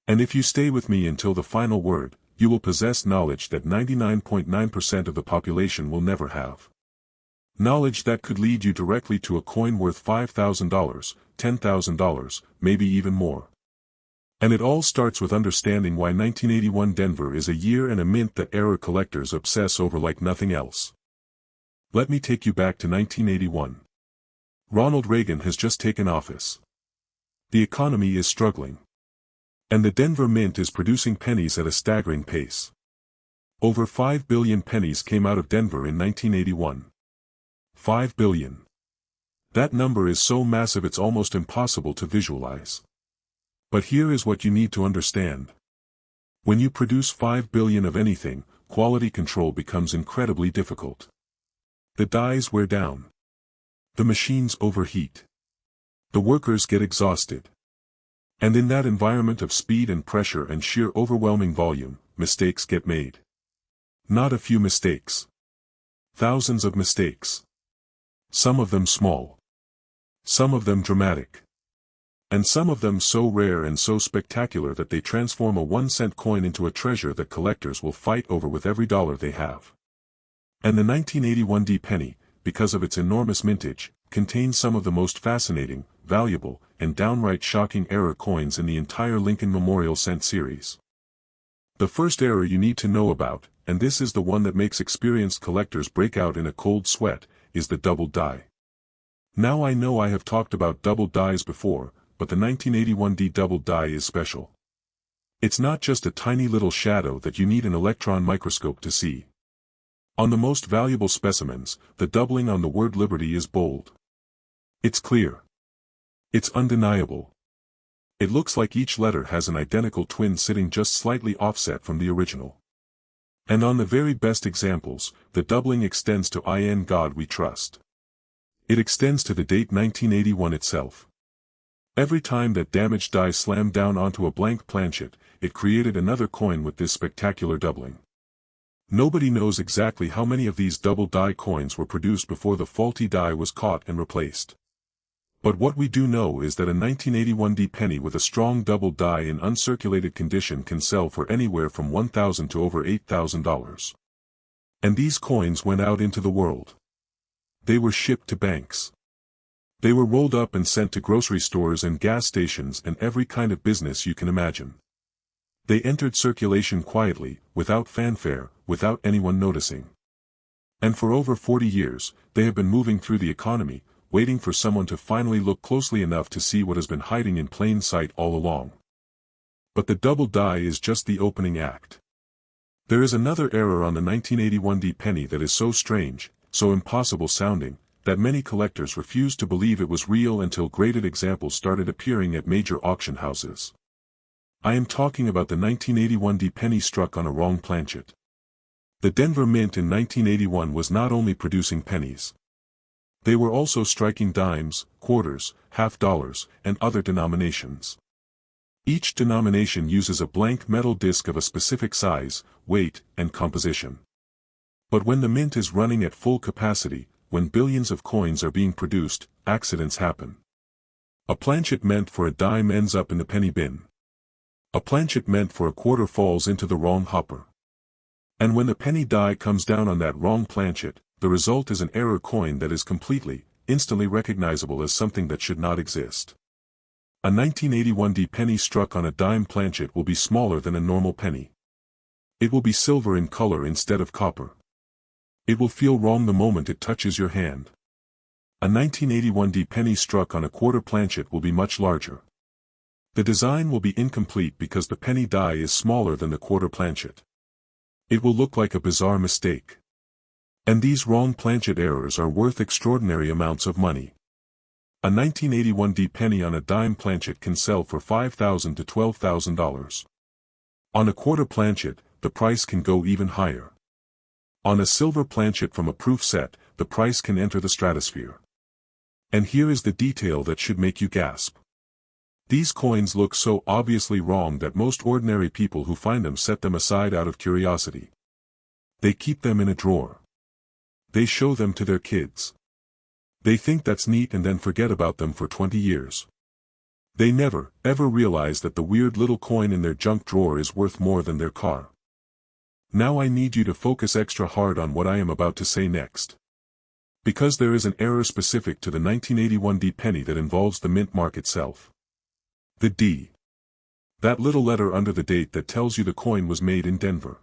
And if you stay with me until the final word, you will possess knowledge that 99.9% of the population will never have. Knowledge that could lead you directly to a coin worth $5,000, $10,000, maybe even more. And it all starts with understanding why 1981 Denver is a year and a mint that error collectors obsess over like nothing else. Let me take you back to 1981. Ronald Reagan has just taken office. The economy is struggling. And the Denver Mint is producing pennies at a staggering pace. Over 5 billion pennies came out of Denver in 1981. 5 billion. That number is so massive it's almost impossible to visualize. But here is what you need to understand. When you produce 5 billion of anything, quality control becomes incredibly difficult. The dies wear down. The machines overheat. The workers get exhausted. And in that environment of speed and pressure and sheer overwhelming volume, mistakes get made. Not a few mistakes. Thousands of mistakes. Some of them small. Some of them dramatic. And some of them so rare and so spectacular that they transform a 1-cent coin into a treasure that collectors will fight over with every dollar they have. And the 1981 D penny, because of its enormous mintage, contains some of the most fascinating, valuable, and downright shocking error coins in the entire Lincoln Memorial Cent series. The first error you need to know about, and this is the one that makes experienced collectors break out in a cold sweat, is the double die. Now I know I have talked about double dies before, but the 1981 D double die is special. It's not just a tiny little shadow that you need an electron microscope to see. On the most valuable specimens, the doubling on the word liberty is bold. It's clear. It's undeniable. It looks like each letter has an identical twin sitting just slightly offset from the original. And on the very best examples, the doubling extends to In God We Trust. It extends to the date 1981 itself. Every time that damaged die slammed down onto a blank planchet, it created another coin with this spectacular doubling. Nobody knows exactly how many of these double die coins were produced before the faulty die was caught and replaced. But what we do know is that a 1981 D penny with a strong double die in uncirculated condition can sell for anywhere from $1,000 to over $8,000. And these coins went out into the world. They were shipped to banks. They were rolled up and sent to grocery stores and gas stations and every kind of business you can imagine. They entered circulation quietly, without fanfare, without anyone noticing. And for over 40 years, they have been moving through the economy, waiting for someone to finally look closely enough to see what has been hiding in plain sight all along. But the double die is just the opening act. There is another error on the 1981 D penny that is so strange, so impossible sounding, that many collectors refused to believe it was real until graded examples started appearing at major auction houses. I am talking about the 1981 D penny struck on a wrong planchet. The Denver Mint in 1981 was not only producing pennies. They were also striking dimes, quarters, half dollars, and other denominations. Each denomination uses a blank metal disc of a specific size, weight, and composition. But when the mint is running at full capacity, when billions of coins are being produced, accidents happen. A planchet meant for a dime ends up in the penny bin. A planchet meant for a quarter falls into the wrong hopper. And when the penny die comes down on that wrong planchet, the result is an error coin that is completely, instantly recognizable as something that should not exist. A 1981 D penny struck on a dime planchet will be smaller than a normal penny. It will be silver in color instead of copper. It will feel wrong the moment it touches your hand. A 1981 D penny struck on a quarter planchet will be much larger. The design will be incomplete because the penny die is smaller than the quarter planchet. It will look like a bizarre mistake. And these wrong planchet errors are worth extraordinary amounts of money. A 1981 D penny on a dime planchet can sell for $5,000 to $12,000. On a quarter planchet, the price can go even higher. On a silver planchet from a proof set, the price can enter the stratosphere. And here is the detail that should make you gasp. These coins look so obviously wrong that most ordinary people who find them set them aside out of curiosity. They keep them in a drawer. They show them to their kids. They think that's neat and then forget about them for 20 years. They never, ever realize that the weird little coin in their junk drawer is worth more than their car. Now I need you to focus extra hard on what I am about to say next. Because there is an error specific to the 1981 D penny that involves the mint mark itself. The D. That little letter under the date that tells you the coin was made in Denver.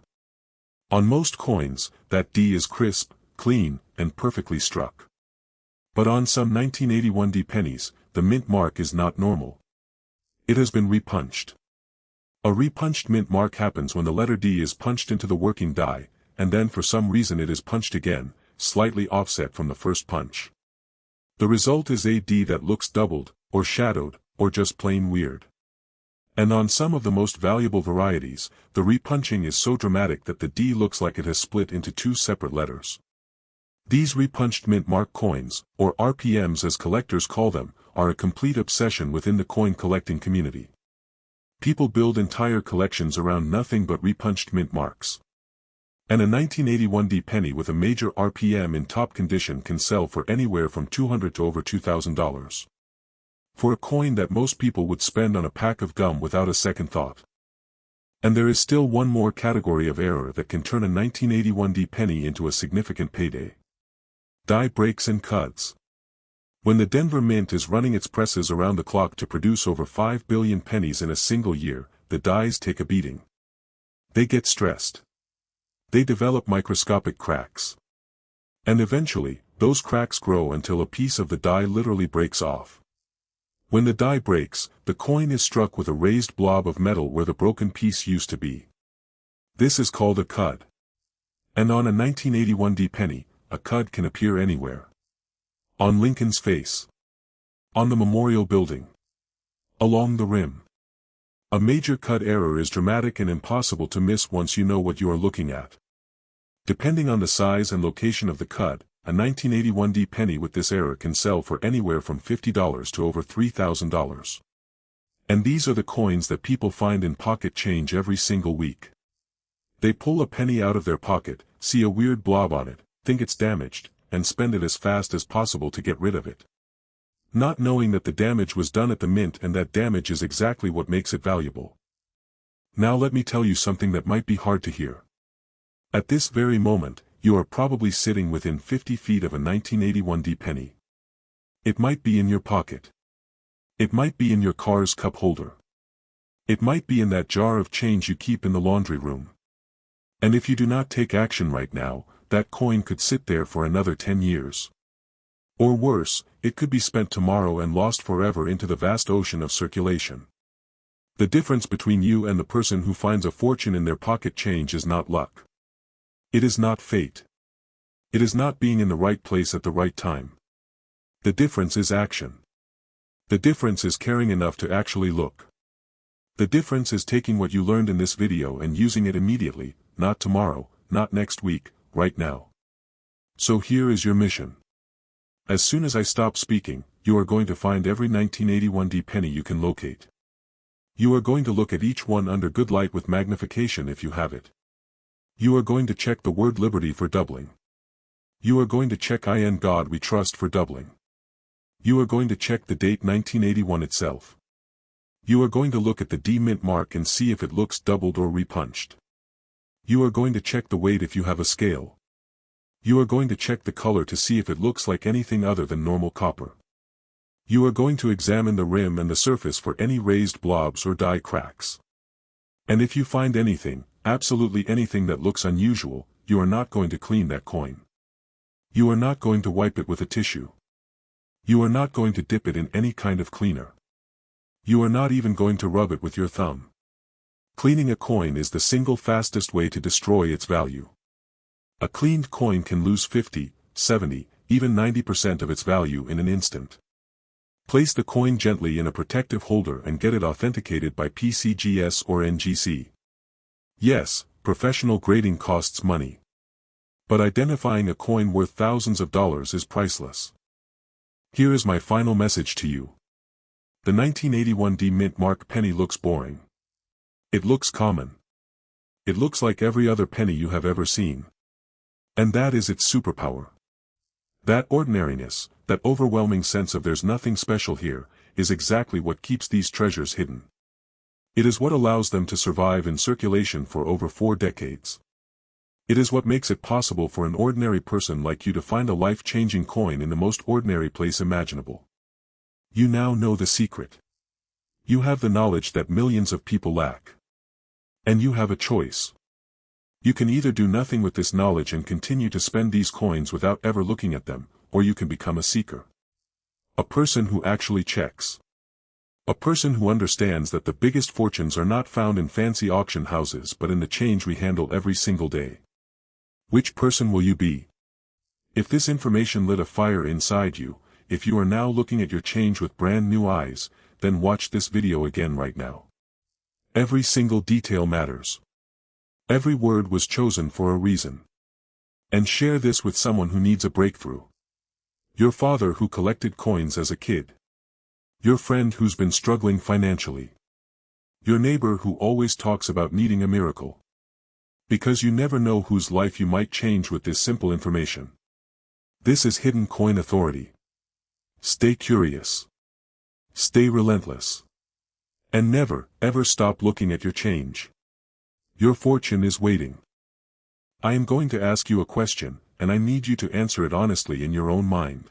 On most coins, that D is crisp, clean, and perfectly struck. But on some 1981 D pennies, the mint mark is not normal. It has been repunched. A repunched mint mark happens when the letter D is punched into the working die, and then for some reason it is punched again, slightly offset from the first punch. The result is a D that looks doubled, or shadowed, or just plain weird. And on some of the most valuable varieties, the repunching is so dramatic that the D looks like it has split into two separate letters. These repunched mint mark coins, or RPMs as collectors call them, are a complete obsession within the coin collecting community. People build entire collections around nothing but repunched mint marks. And a 1981 D penny with a major RPM in top condition can sell for anywhere from $200 to over $2,000. For a coin that most people would spend on a pack of gum without a second thought. And there is still one more category of error that can turn a 1981 D penny into a significant payday. Die breaks and cuts. When the Denver Mint is running its presses around the clock to produce over 5 billion pennies in a single year, the dies take a beating. They get stressed. They develop microscopic cracks. And eventually, those cracks grow until a piece of the die literally breaks off. When the die breaks, the coin is struck with a raised blob of metal where the broken piece used to be. This is called a cud. And on a 1981 D penny, a cud can appear anywhere. On Lincoln's face. On the memorial building. Along the rim. A major cud error is dramatic and impossible to miss once you know what you are looking at. Depending on the size and location of the cud, a 1981 D penny with this error can sell for anywhere from $50 to over $3,000. And these are the coins that people find in pocket change every single week. They pull a penny out of their pocket, see a weird blob on it, think it's damaged, and spend it as fast as possible to get rid of it. Not knowing that the damage was done at the mint and that damage is exactly what makes it valuable. Now let me tell you something that might be hard to hear. At this very moment, you are probably sitting within 50 feet of a 1981 D penny. It might be in your pocket. It might be in your car's cup holder. It might be in that jar of change you keep in the laundry room. And if you do not take action right now, that coin could sit there for another 10 years. Or worse, it could be spent tomorrow and lost forever into the vast ocean of circulation. The difference between you and the person who finds a fortune in their pocket change is not luck. It is not fate. It is not being in the right place at the right time. The difference is action. The difference is caring enough to actually look. The difference is taking what you learned in this video and using it immediately, not tomorrow, not next week, right now. So here is your mission. As soon as I stop speaking, you are going to find every 1981 penny you can locate. You are going to look at each one under good light with magnification if you have it. You are going to check the word liberty for doubling. You are going to check in God we trust for doubling. You are going to check the date 1981 itself. You are going to look at the D mint mark and see if it looks doubled or repunched. You are going to check the weight if you have a scale. You are going to check the color to see if it looks like anything other than normal copper. You are going to examine the rim and the surface for any raised blobs or die cracks. And if you find anything, absolutely anything that looks unusual, you are not going to clean that coin. You are not going to wipe it with a tissue. You are not going to dip it in any kind of cleaner. You are not even going to rub it with your thumb. Cleaning a coin is the single fastest way to destroy its value. A cleaned coin can lose 50, 70, even 90% of its value in an instant. Place the coin gently in a protective holder and get it authenticated by PCGS or NGC. Yes, professional grading costs money. But identifying a coin worth thousands of dollars is priceless. Here is my final message to you. The 1981 D mint mark penny looks boring. It looks common. It looks like every other penny you have ever seen. And that is its superpower. That ordinariness, that overwhelming sense of there's nothing special here, is exactly what keeps these treasures hidden. It is what allows them to survive in circulation for over 4 decades. It is what makes it possible for an ordinary person like you to find a life-changing coin in the most ordinary place imaginable. You now know the secret. You have the knowledge that millions of people lack. And you have a choice. You can either do nothing with this knowledge and continue to spend these coins without ever looking at them, or you can become a seeker. A person who actually checks. A person who understands that the biggest fortunes are not found in fancy auction houses but in the change we handle every single day. Which person will you be? If this information lit a fire inside you, if you are now looking at your change with brand new eyes, then watch this video again right now. Every single detail matters. Every word was chosen for a reason. And share this with someone who needs a breakthrough. Your father who collected coins as a kid. Your friend who's been struggling financially. Your neighbor who always talks about needing a miracle. Because you never know whose life you might change with this simple information. This is Hidden Coin Authority. Stay curious. Stay relentless. And never, ever stop looking at your change. Your fortune is waiting. I am going to ask you a question, and I need you to answer it honestly in your own mind.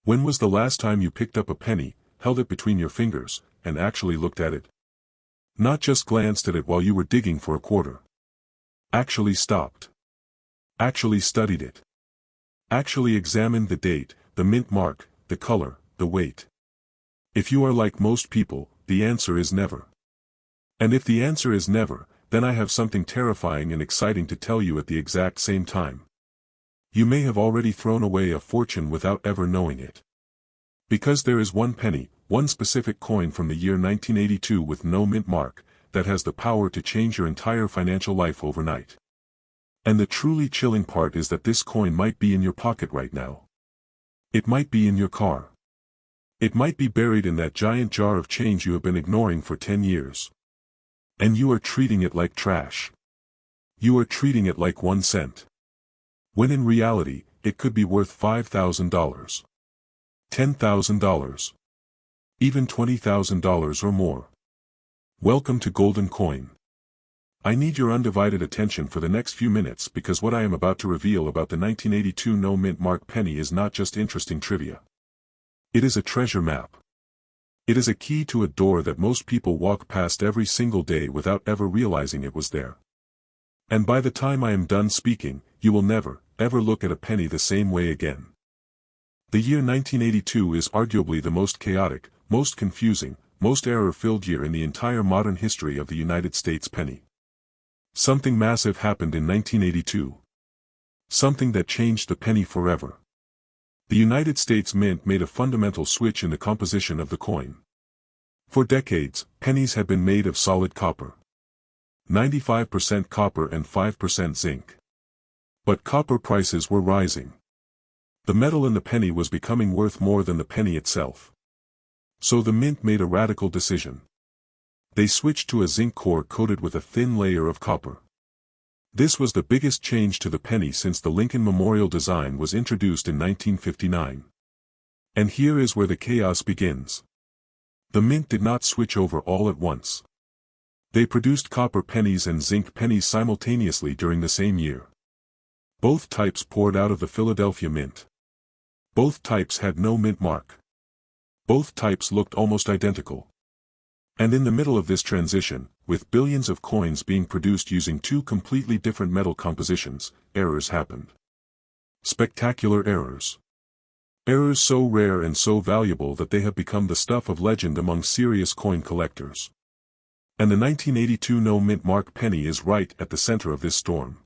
When was the last time you picked up a penny, held it between your fingers, and actually looked at it? Not just glanced at it while you were digging for a quarter. Actually stopped. Actually studied it. Actually examined the date, the mint mark, the color, the weight. If you are like most people, the answer is never. And if the answer is never, then I have something terrifying and exciting to tell you at the exact same time. You may have already thrown away a fortune without ever knowing it. Because there is one penny, one specific coin from the year 1982 with no mint mark, that has the power to change your entire financial life overnight. And the truly chilling part is that this coin might be in your pocket right now. It might be in your car. It might be buried in that giant jar of change you have been ignoring for 10 years. And you are treating it like trash. You are treating it like 1 cent. When in reality, it could be worth $5,000. $10,000. Even $20,000 or more. Welcome to Golden Coin. I need your undivided attention for the next few minutes because what I am about to reveal about the 1982 no mint mark penny is not just interesting trivia. It is a treasure map. It is a key to a door that most people walk past every single day without ever realizing it was there. And by the time I am done speaking, you will never, ever look at a penny the same way again. The year 1982 is arguably the most chaotic, most confusing, most error-filled year in the entire modern history of the United States penny. Something massive happened in 1982. Something that changed the penny forever. The United States Mint made a fundamental switch in the composition of the coin. For decades, pennies had been made of solid copper. 95% copper and 5% zinc. But copper prices were rising. The metal in the penny was becoming worth more than the penny itself. So the mint made a radical decision. They switched to a zinc core coated with a thin layer of copper. This was the biggest change to the penny since the Lincoln Memorial design was introduced in 1959. And here is where the chaos begins. The mint did not switch over all at once. They produced copper pennies and zinc pennies simultaneously during the same year. Both types poured out of the Philadelphia Mint. Both types had no mint mark. Both types looked almost identical. And in the middle of this transition, with billions of coins being produced using two completely different metal compositions, errors happened. Spectacular errors. Errors so rare and so valuable that they have become the stuff of legend among serious coin collectors. And the 1982 no mint mark penny is right at the center of this storm.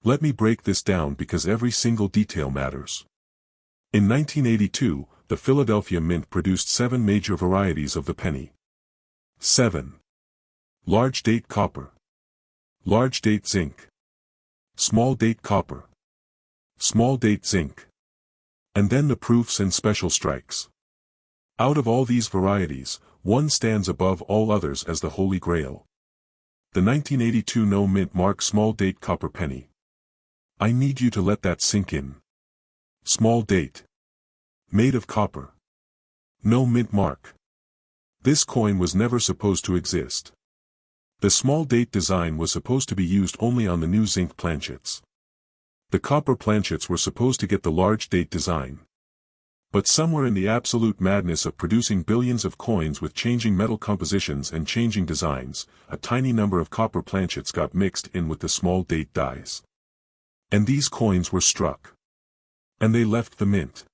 Let me break this down because every single detail matters. In 1982, the Philadelphia Mint produced 7 major varieties of the penny. 7. Large date copper. Large date zinc. Small date copper. Small date zinc. And then the proofs and special strikes. Out of all these varieties, one stands above all others as the Holy Grail. The 1982 no mint mark small date copper penny. I need you to let that sink in. Small date. Made of copper. No mint mark. This coin was never supposed to exist. The small date design was supposed to be used only on the new zinc planchets. The copper planchets were supposed to get the large date design. But somewhere in the absolute madness of producing billions of coins with changing metal compositions and changing designs, a tiny number of copper planchets got mixed in with the small date dies. And these coins were struck. And they left the mint.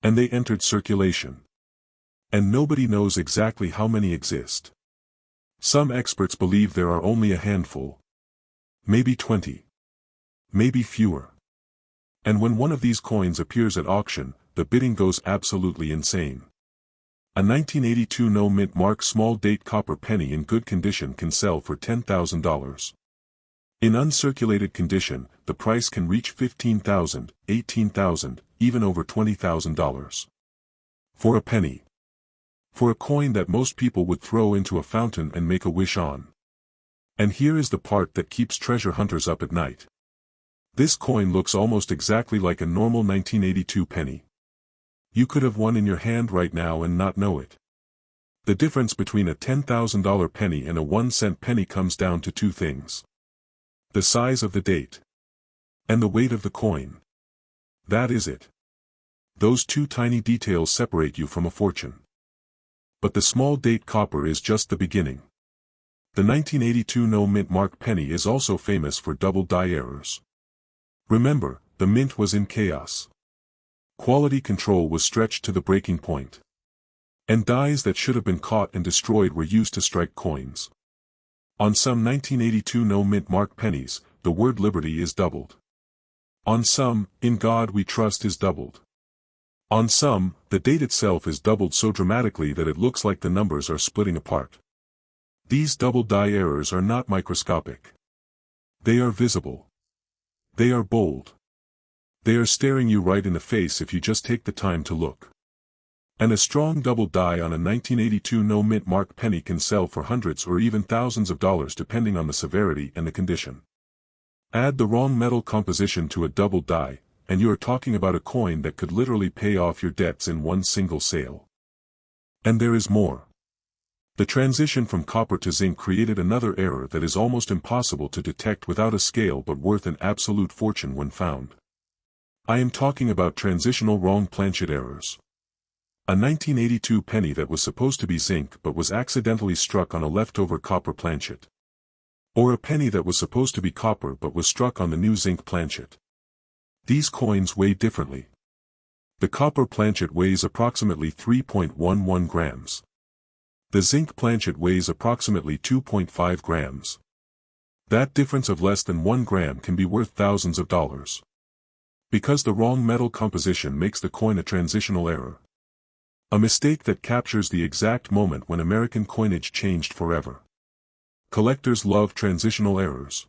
And they entered circulation. And nobody knows exactly how many exist. Some experts believe there are only a handful. Maybe 20. Maybe fewer. And when one of these coins appears at auction, the bidding goes absolutely insane. A 1982 no mint mark small date copper penny in good condition can sell for $10,000. In uncirculated condition, the price can reach $15,000, $18,000, even over $20,000. For a penny. For a coin that most people would throw into a fountain and make a wish on. And here is the part that keeps treasure hunters up at night. This coin looks almost exactly like a normal 1982 penny. You could have one in your hand right now and not know it. The difference between a $10,000 penny and a 1-cent penny comes down to two things. The size of the date. And the weight of the coin. That is it. Those two tiny details separate you from a fortune. But the small date copper is just the beginning. The 1982 no mint mark penny is also famous for double die errors. Remember, the mint was in chaos. Quality control was stretched to the breaking point. And dies that should have been caught and destroyed were used to strike coins. On some 1982 no mint mark pennies, the word liberty is doubled. On some, in God we trust is doubled. On some, the date itself is doubled so dramatically that it looks like the numbers are splitting apart. These double die errors are not microscopic. They are visible. They are bold. They are staring you right in the face if you just take the time to look. And a strong double die on a 1982 no mint mark penny can sell for hundreds or even thousands of dollars depending on the severity and the condition. Add the wrong metal composition to a double die, and you are talking about a coin that could literally pay off your debts in one single sale. And there is more. The transition from copper to zinc created another error that is almost impossible to detect without a scale but worth an absolute fortune when found. I am talking about transitional wrong planchet errors. A 1982 penny that was supposed to be zinc but was accidentally struck on a leftover copper planchet. Or a penny that was supposed to be copper but was struck on the new zinc planchet. These coins weigh differently. The copper planchet weighs approximately 3.11 grams. The zinc planchet weighs approximately 2.5 grams. That difference of less than 1 gram can be worth thousands of dollars. Because the wrong metal composition makes the coin a transitional error. A mistake that captures the exact moment when American coinage changed forever. Collectors love transitional errors.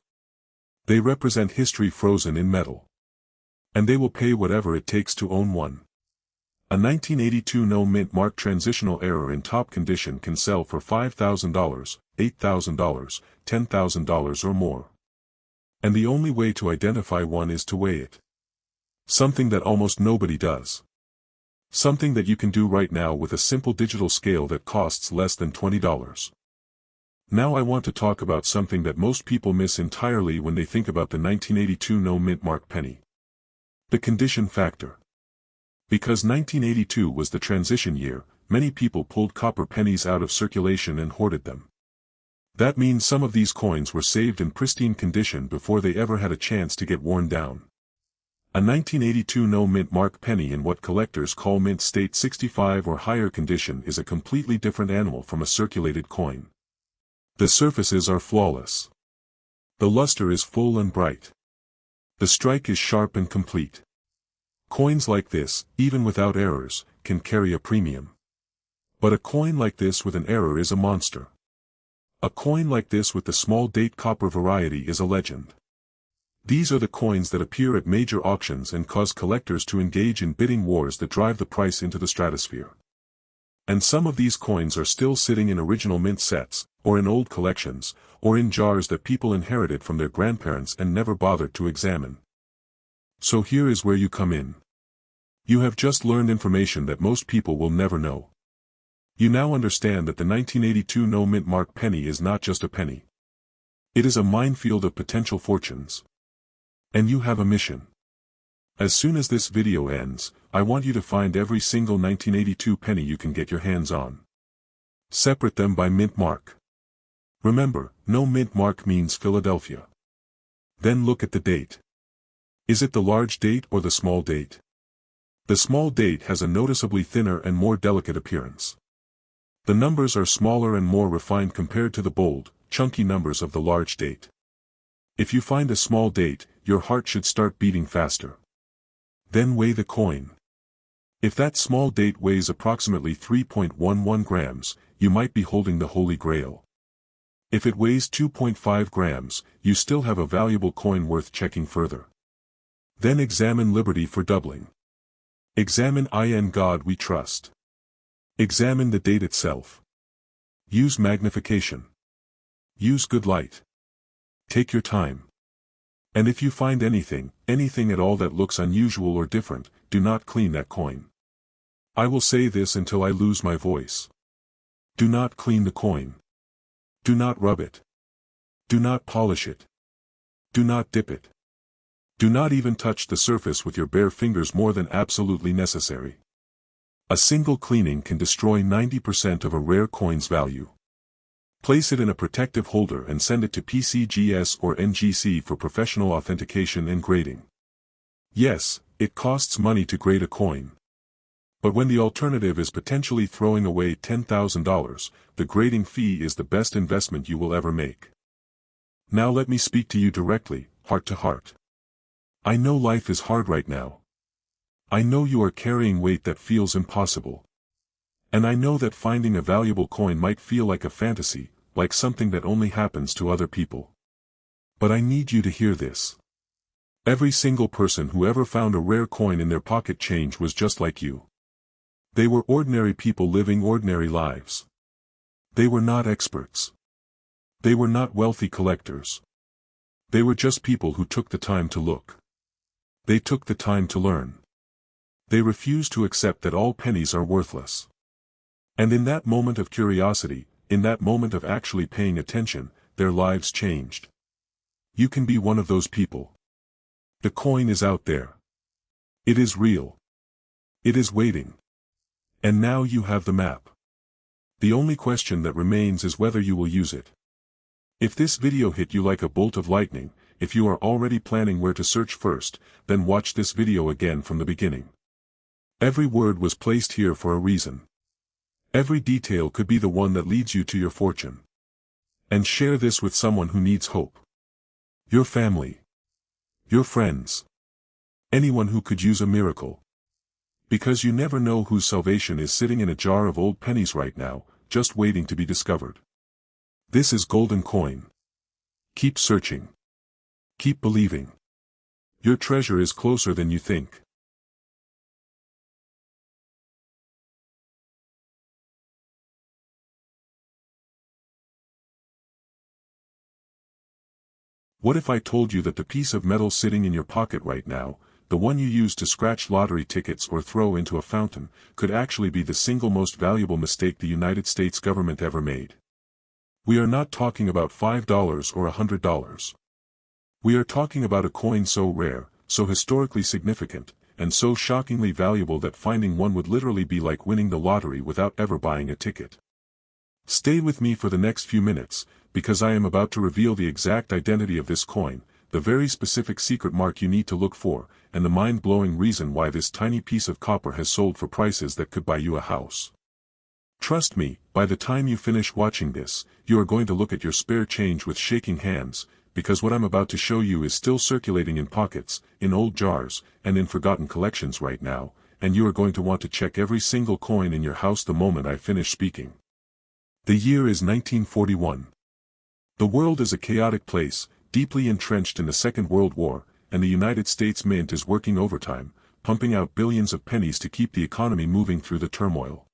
They represent history frozen in metal. And they will pay whatever it takes to own one. A 1982 no mint mark transitional error in top condition can sell for $5,000, $8,000, $10,000 or more. And the only way to identify one is to weigh it. Something that almost nobody does. Something that you can do right now with a simple digital scale that costs less than $20. Now I want to talk about something that most people miss entirely when they think about the 1982 no mint mark penny. The condition factor. Because 1982 was the transition year, many people pulled copper pennies out of circulation and hoarded them. That means some of these coins were saved in pristine condition before they ever had a chance to get worn down. A 1982 no mint mark penny in what collectors call mint state 65 or higher condition is a completely different animal from a circulated coin. The surfaces are flawless. The luster is full and bright. The strike is sharp and complete. Coins like this, even without errors, can carry a premium. But a coin like this with an error is a monster. A coin like this with the small date copper variety is a legend. These are the coins that appear at major auctions and cause collectors to engage in bidding wars that drive the price into the stratosphere. And some of these coins are still sitting in original mint sets, or in old collections, or in jars that people inherited from their grandparents and never bothered to examine. So here is where you come in. You have just learned information that most people will never know. You now understand that the 1982 no mint mark penny is not just a penny. It is a minefield of potential fortunes. And you have a mission. As soon as this video ends, I want you to find every single 1982 penny you can get your hands on. Separate them by mint mark. Remember, no mint mark means Philadelphia. Then look at the date. Is it the large date or the small date? The small date has a noticeably thinner and more delicate appearance. The numbers are smaller and more refined compared to the bold, chunky numbers of the large date. If you find a small date, your heart should start beating faster. Then weigh the coin. If that small date weighs approximately 3.11 grams, you might be holding the Holy Grail. If it weighs 2.5 grams, you still have a valuable coin worth checking further. Then examine Liberty for doubling. Examine In God We Trust. Examine the date itself. Use magnification. Use good light. Take your time. And if you find anything at all that looks unusual or different, do not clean that coin. I will say this until I lose my voice. Do not clean the coin. Do not rub it. Do not polish it. Do not dip it. Do not even touch the surface with your bare fingers more than absolutely necessary. A single cleaning can destroy 90% of a rare coin's value. Place it in a protective holder and send it to PCGS or NGC for professional authentication and grading. Yes, it costs money to grade a coin. But when the alternative is potentially throwing away $10,000, the grading fee is the best investment you will ever make. Now let me speak to you directly, heart to heart. I know life is hard right now. I know you are carrying weight that feels impossible. And I know that finding a valuable coin might feel like a fantasy, like something that only happens to other people. But I need you to hear this. Every single person who ever found a rare coin in their pocket change was just like you. They were ordinary people living ordinary lives. They were not experts. They were not wealthy collectors. They were just people who took the time to look. They took the time to learn. They refused to accept that all pennies are worthless. And in that moment of curiosity, in that moment of actually paying attention, their lives changed. You can be one of those people. The coin is out there. It is real. It is waiting. And now you have the map. The only question that remains is whether you will use it. If this video hit you like a bolt of lightning, if you are already planning where to search first, then watch this video again from the beginning. Every word was placed here for a reason. Every detail could be the one that leads you to your fortune. And share this with someone who needs hope. Your family. Your friends. Anyone who could use a miracle. Because you never know whose salvation is sitting in a jar of old pennies right now, just waiting to be discovered. This is Golden Coin. Keep searching. Keep believing. Your treasure is closer than you think. What if I told you that the piece of metal sitting in your pocket right now, the one you use to scratch lottery tickets or throw into a fountain, could actually be the single most valuable mistake the United States government ever made? We are not talking about $5 or $100. We are talking about a coin so rare, so historically significant, and so shockingly valuable that finding one would literally be like winning the lottery without ever buying a ticket. Stay with me for the next few minutes, because I am about to reveal the exact identity of this coin, the very specific secret mark you need to look for, and the mind-blowing reason why this tiny piece of copper has sold for prices that could buy you a house. Trust me, by the time you finish watching this, you are going to look at your spare change with shaking hands, because what I'm about to show you is still circulating in pockets, in old jars, and in forgotten collections right now, and you are going to want to check every single coin in your house the moment I finish speaking. The year is 1941. The world is a chaotic place, deeply entrenched in the Second World War, and the United States Mint is working overtime, pumping out billions of pennies to keep the economy moving through the turmoil.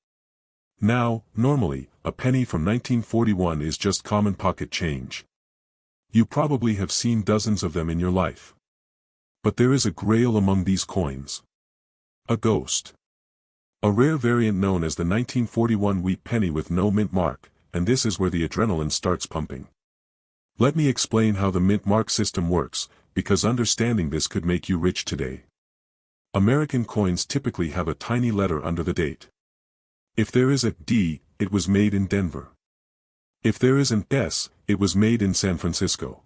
Now, normally, a penny from 1941 is just common pocket change. You probably have seen dozens of them in your life. But there is a grail among these coins. A ghost. A rare variant known as the 1941 wheat penny with no mint mark, and this is where the adrenaline starts pumping. Let me explain how the mint mark system works, because understanding this could make you rich today. American coins typically have a tiny letter under the date. If there is a D, it was made in Denver. If there is an S, it was made in San Francisco.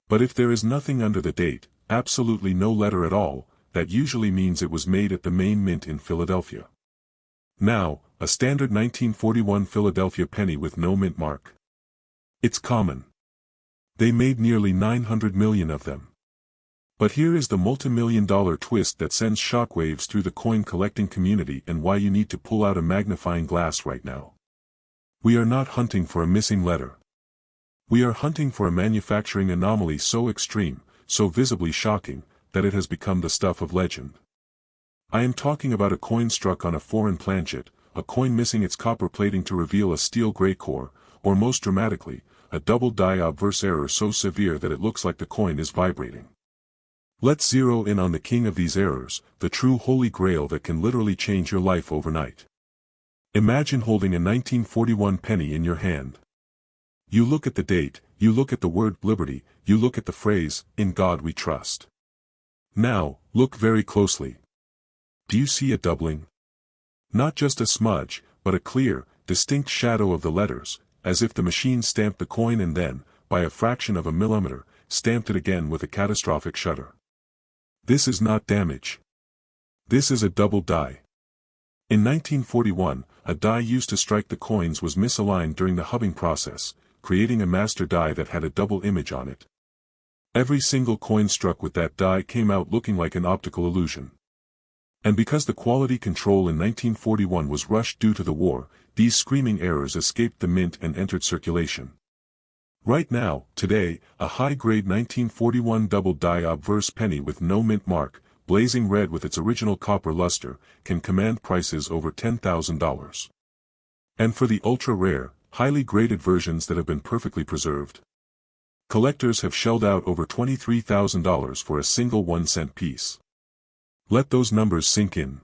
But if there is nothing under the date, absolutely no letter at all, that usually means it was made at the main mint in Philadelphia. Now, a standard 1941 Philadelphia penny with no mint mark. It's common. They made nearly 900 million of them. But here is the multi-million-dollar twist that sends shockwaves through the coin collecting community and why you need to pull out a magnifying glass right now. We are not hunting for a missing letter. We are hunting for a manufacturing anomaly so extreme, so visibly shocking, that it has become the stuff of legend. I am talking about a coin struck on a foreign planchet, a coin missing its copper plating to reveal a steel gray core, or most dramatically, a double die obverse error so severe that it looks like the coin is vibrating. Let's zero in on the king of these errors, the true holy grail that can literally change your life overnight. Imagine holding a 1941 penny in your hand. You look at the date, you look at the word liberty, you look at the phrase, "In God we trust." Now, look very closely. Do you see a doubling? Not just a smudge, but a clear, distinct shadow of the letters, as if the machine stamped the coin and then, by a fraction of a millimeter, stamped it again with a catastrophic shudder. This is not damage. This is a double die. In 1941, a die used to strike the coins was misaligned during the hubbing process, creating a master die that had a double image on it. Every single coin struck with that die came out looking like an optical illusion. And because the quality control in 1941 was rushed due to the war, these screaming errors escaped the mint and entered circulation. Right now, today, a high-grade 1941 double die obverse penny with no mint mark, blazing red with its original copper luster, can command prices over $10,000. And for the ultra-rare, highly graded versions that have been perfectly preserved, collectors have shelled out over $23,000 for a single 1-cent piece. Let those numbers sink in.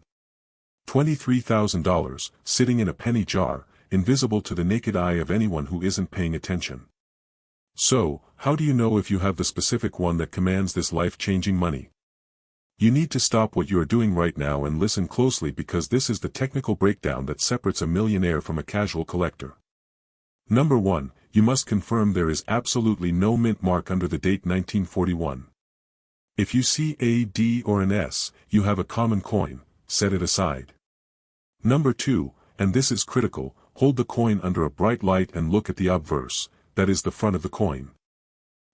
$23,000, sitting in a penny jar, invisible to the naked eye of anyone who isn't paying attention. So, how do you know if you have the specific one that commands this life-changing money? You need to stop what you are doing right now and listen closely because this is the technical breakdown that separates a millionaire from a casual collector. Number 1, you must confirm there is absolutely no mint mark under the date 1941. If you see a D or an S, you have a common coin, set it aside. Number 2, and this is critical, hold the coin under a bright light and look at the obverse, that is the front of the coin.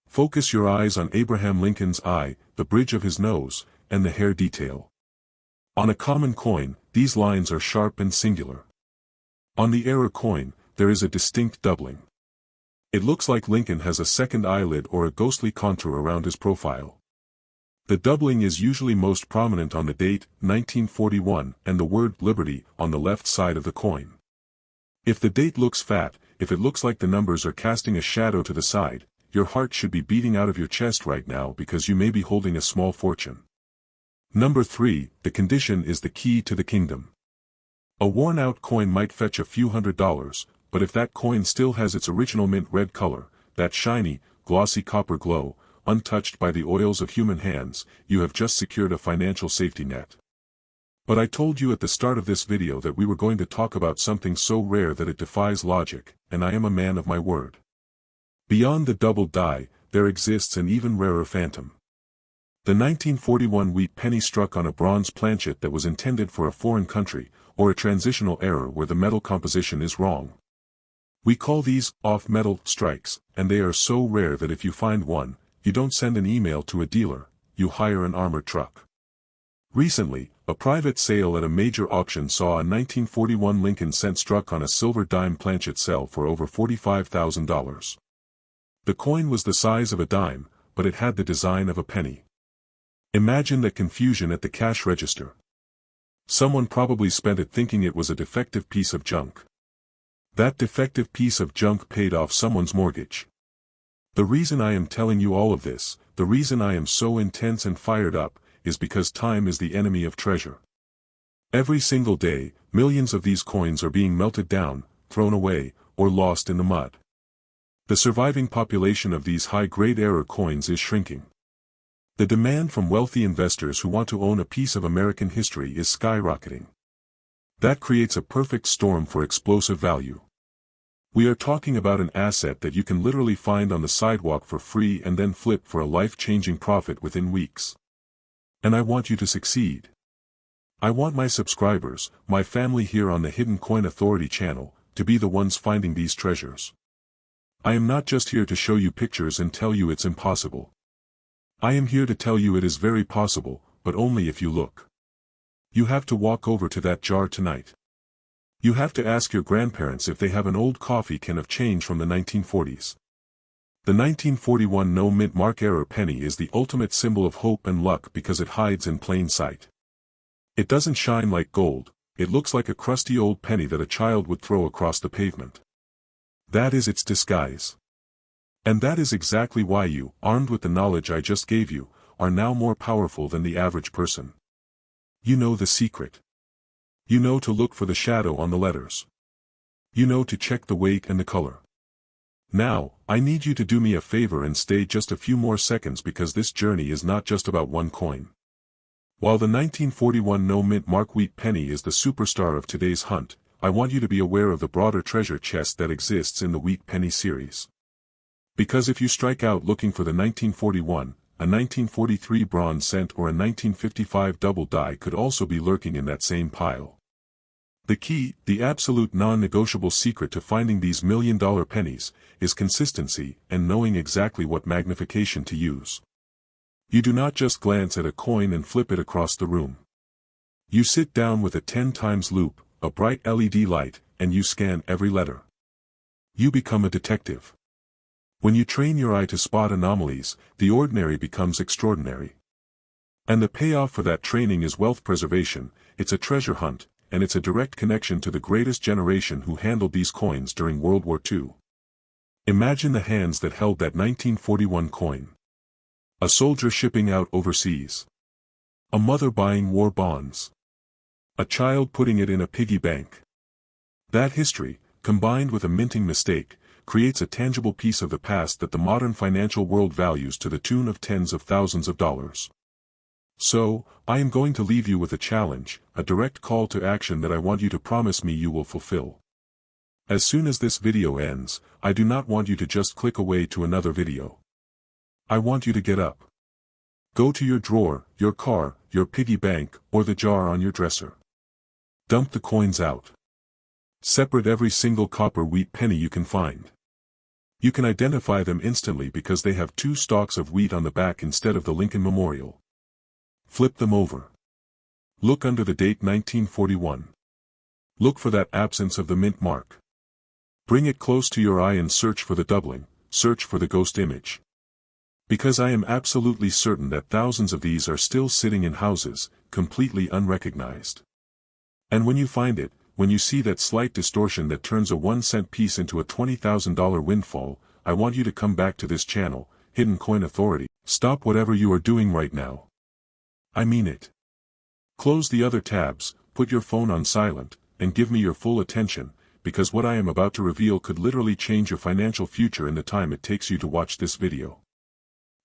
Focus your eyes on Abraham Lincoln's eye, the bridge of his nose, and the hair detail. On a common coin, these lines are sharp and singular. On the error coin, there is a distinct doubling. It looks like Lincoln has a second eyelid or a ghostly contour around his profile. The doubling is usually most prominent on the date, 1941, and the word liberty on the left side of the coin. If the date looks fat, if it looks like the numbers are casting a shadow to the side, your heart should be beating out of your chest right now because you may be holding a small fortune. Number 3, the condition is the key to the kingdom. A worn-out coin might fetch a few $100s, but if that coin still has its original mint red color, that shiny, glossy copper glow, untouched by the oils of human hands, you have just secured a financial safety net. But I told you at the start of this video that we were going to talk about something so rare that it defies logic, and I am a man of my word. Beyond the double die, there exists an even rarer phantom. The 1941 wheat penny struck on a bronze planchet that was intended for a foreign country, or a transitional error where the metal composition is wrong. We call these off-metal strikes, and they are so rare that if you find one, you don't send an email to a dealer, you hire an armored truck. Recently, a private sale at a major auction saw a 1941 Lincoln cent struck on a silver dime planchet sell for over $45,000. The coin was the size of a dime, but it had the design of a penny. Imagine the confusion at the cash register. Someone probably spent it thinking it was a defective piece of junk. That defective piece of junk paid off someone's mortgage. The reason I am telling you all of this, the reason I am so intense and fired up, is because time is the enemy of treasure. Every single day, millions of these coins are being melted down, thrown away, or lost in the mud. The surviving population of these high-grade error coins is shrinking. The demand from wealthy investors who want to own a piece of American history is skyrocketing. That creates a perfect storm for explosive value. We are talking about an asset that you can literally find on the sidewalk for free and then flip for a life-changing profit within weeks. And I want you to succeed. I want my subscribers, my family here on the Hidden Coin Authority channel, to be the ones finding these treasures. I am not just here to show you pictures and tell you it's impossible. I am here to tell you it is very possible, but only if you look. You have to walk over to that jar tonight. You have to ask your grandparents if they have an old coffee can of change from the 1940s. The 1941 no mint mark error penny is the ultimate symbol of hope and luck because it hides in plain sight. It doesn't shine like gold, it looks like a crusty old penny that a child would throw across the pavement. That is its disguise. And that is exactly why you, armed with the knowledge I just gave you, are now more powerful than the average person. You know the secret. You know to look for the shadow on the letters. You know to check the weight and the color. Now, I need you to do me a favor and stay just a few more seconds because this journey is not just about one coin. While the 1941 no mint mark wheat penny is the superstar of today's hunt, I want you to be aware of the broader treasure chest that exists in the wheat penny series. Because if you strike out looking for the 1941, a 1943 bronze cent or a 1955 double die could also be lurking in that same pile. The key, the absolute non-negotiable secret to finding these million-dollar pennies, is consistency and knowing exactly what magnification to use. You do not just glance at a coin and flip it across the room. You sit down with a 10 times loop, a bright LED light, and you scan every letter. You become a detective. When you train your eye to spot anomalies, the ordinary becomes extraordinary. And the payoff for that training is wealth preservation, it's a treasure hunt, and it's a direct connection to the greatest generation who handled these coins during World War II. Imagine the hands that held that 1941 coin. A soldier shipping out overseas. A mother buying war bonds. A child putting it in a piggy bank. That history, combined with a minting mistake, creates a tangible piece of the past that the modern financial world values to the tune of tens of thousands of dollars. So, I am going to leave you with a challenge, a direct call to action that I want you to promise me you will fulfill. As soon as this video ends, I do not want you to just click away to another video. I want you to get up. Go to your drawer, your car, your piggy bank, or the jar on your dresser. Dump the coins out. Separate every single copper wheat penny you can find. You can identify them instantly because they have 2 stalks of wheat on the back instead of the Lincoln Memorial. Flip them over. Look under the date 1941. Look for that absence of the mint mark. Bring it close to your eye and search for the doubling, search for the ghost image. Because I am absolutely certain that thousands of these are still sitting in houses, completely unrecognized. And when you find it, when you see that slight distortion that turns a 1-cent piece into a $20,000 windfall, I want you to come back to this channel, Hidden Coin Authority. Stop whatever you are doing right now. I mean it. Close the other tabs, put your phone on silent, and give me your full attention, because what I am about to reveal could literally change your financial future in the time it takes you to watch this video.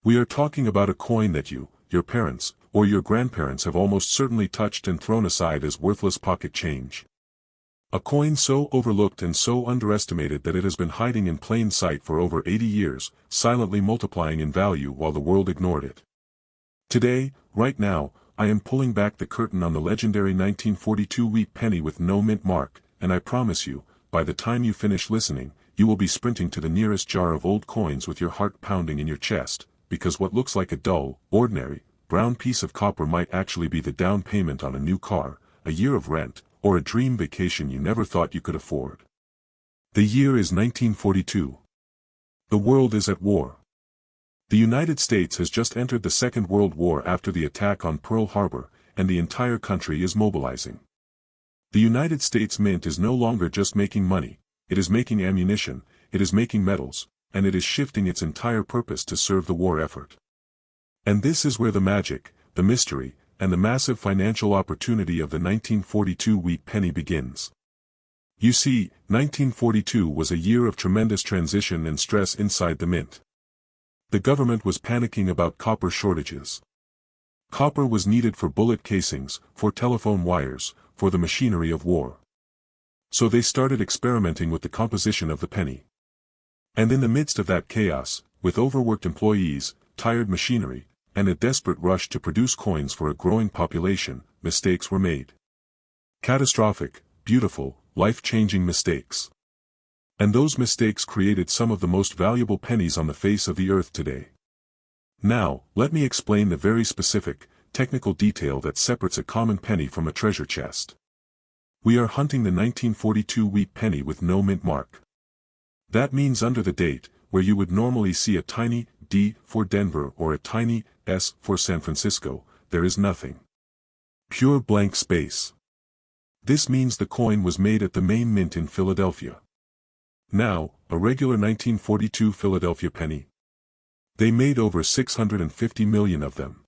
We are talking about a coin that you, your parents, or your grandparents have almost certainly touched and thrown aside as worthless pocket change. A coin so overlooked and so underestimated that it has been hiding in plain sight for over 80 years, silently multiplying in value while the world ignored it. Today, right now, I am pulling back the curtain on the legendary 1942 wheat penny with no mint mark, and I promise you, by the time you finish listening, you will be sprinting to the nearest jar of old coins with your heart pounding in your chest, because what looks like a dull, ordinary, brown piece of copper might actually be the down payment on a new car, a year of rent, or a dream vacation you never thought you could afford. The year is 1942. The world is at war. The United States has just entered the Second World War after the attack on Pearl Harbor, and the entire country is mobilizing. The United States Mint is no longer just making money, it is making ammunition, it is making metals, and it is shifting its entire purpose to serve the war effort. And this is where the magic, the mystery, and the massive financial opportunity of the 1942 wheat penny begins. You see, 1942 was a year of tremendous transition and stress inside the mint. The government was panicking about copper shortages. Copper was needed for bullet casings, for telephone wires, for the machinery of war. So they started experimenting with the composition of the penny. And in the midst of that chaos, with overworked employees, tired machinery, and a desperate rush to produce coins for a growing population, mistakes were made. Catastrophic, beautiful, life-changing mistakes. And those mistakes created some of the most valuable pennies on the face of the earth today. Now, let me explain the very specific, technical detail that separates a common penny from a treasure chest. We are hunting the 1942 wheat penny with no mint mark. That means under the date, where you would normally see a tiny D for Denver or a tiny S for San Francisco, there is nothing. Pure blank space. This means the coin was made at the main mint in Philadelphia. Now, a regular 1942 Philadelphia penny. They made over 650 million of them.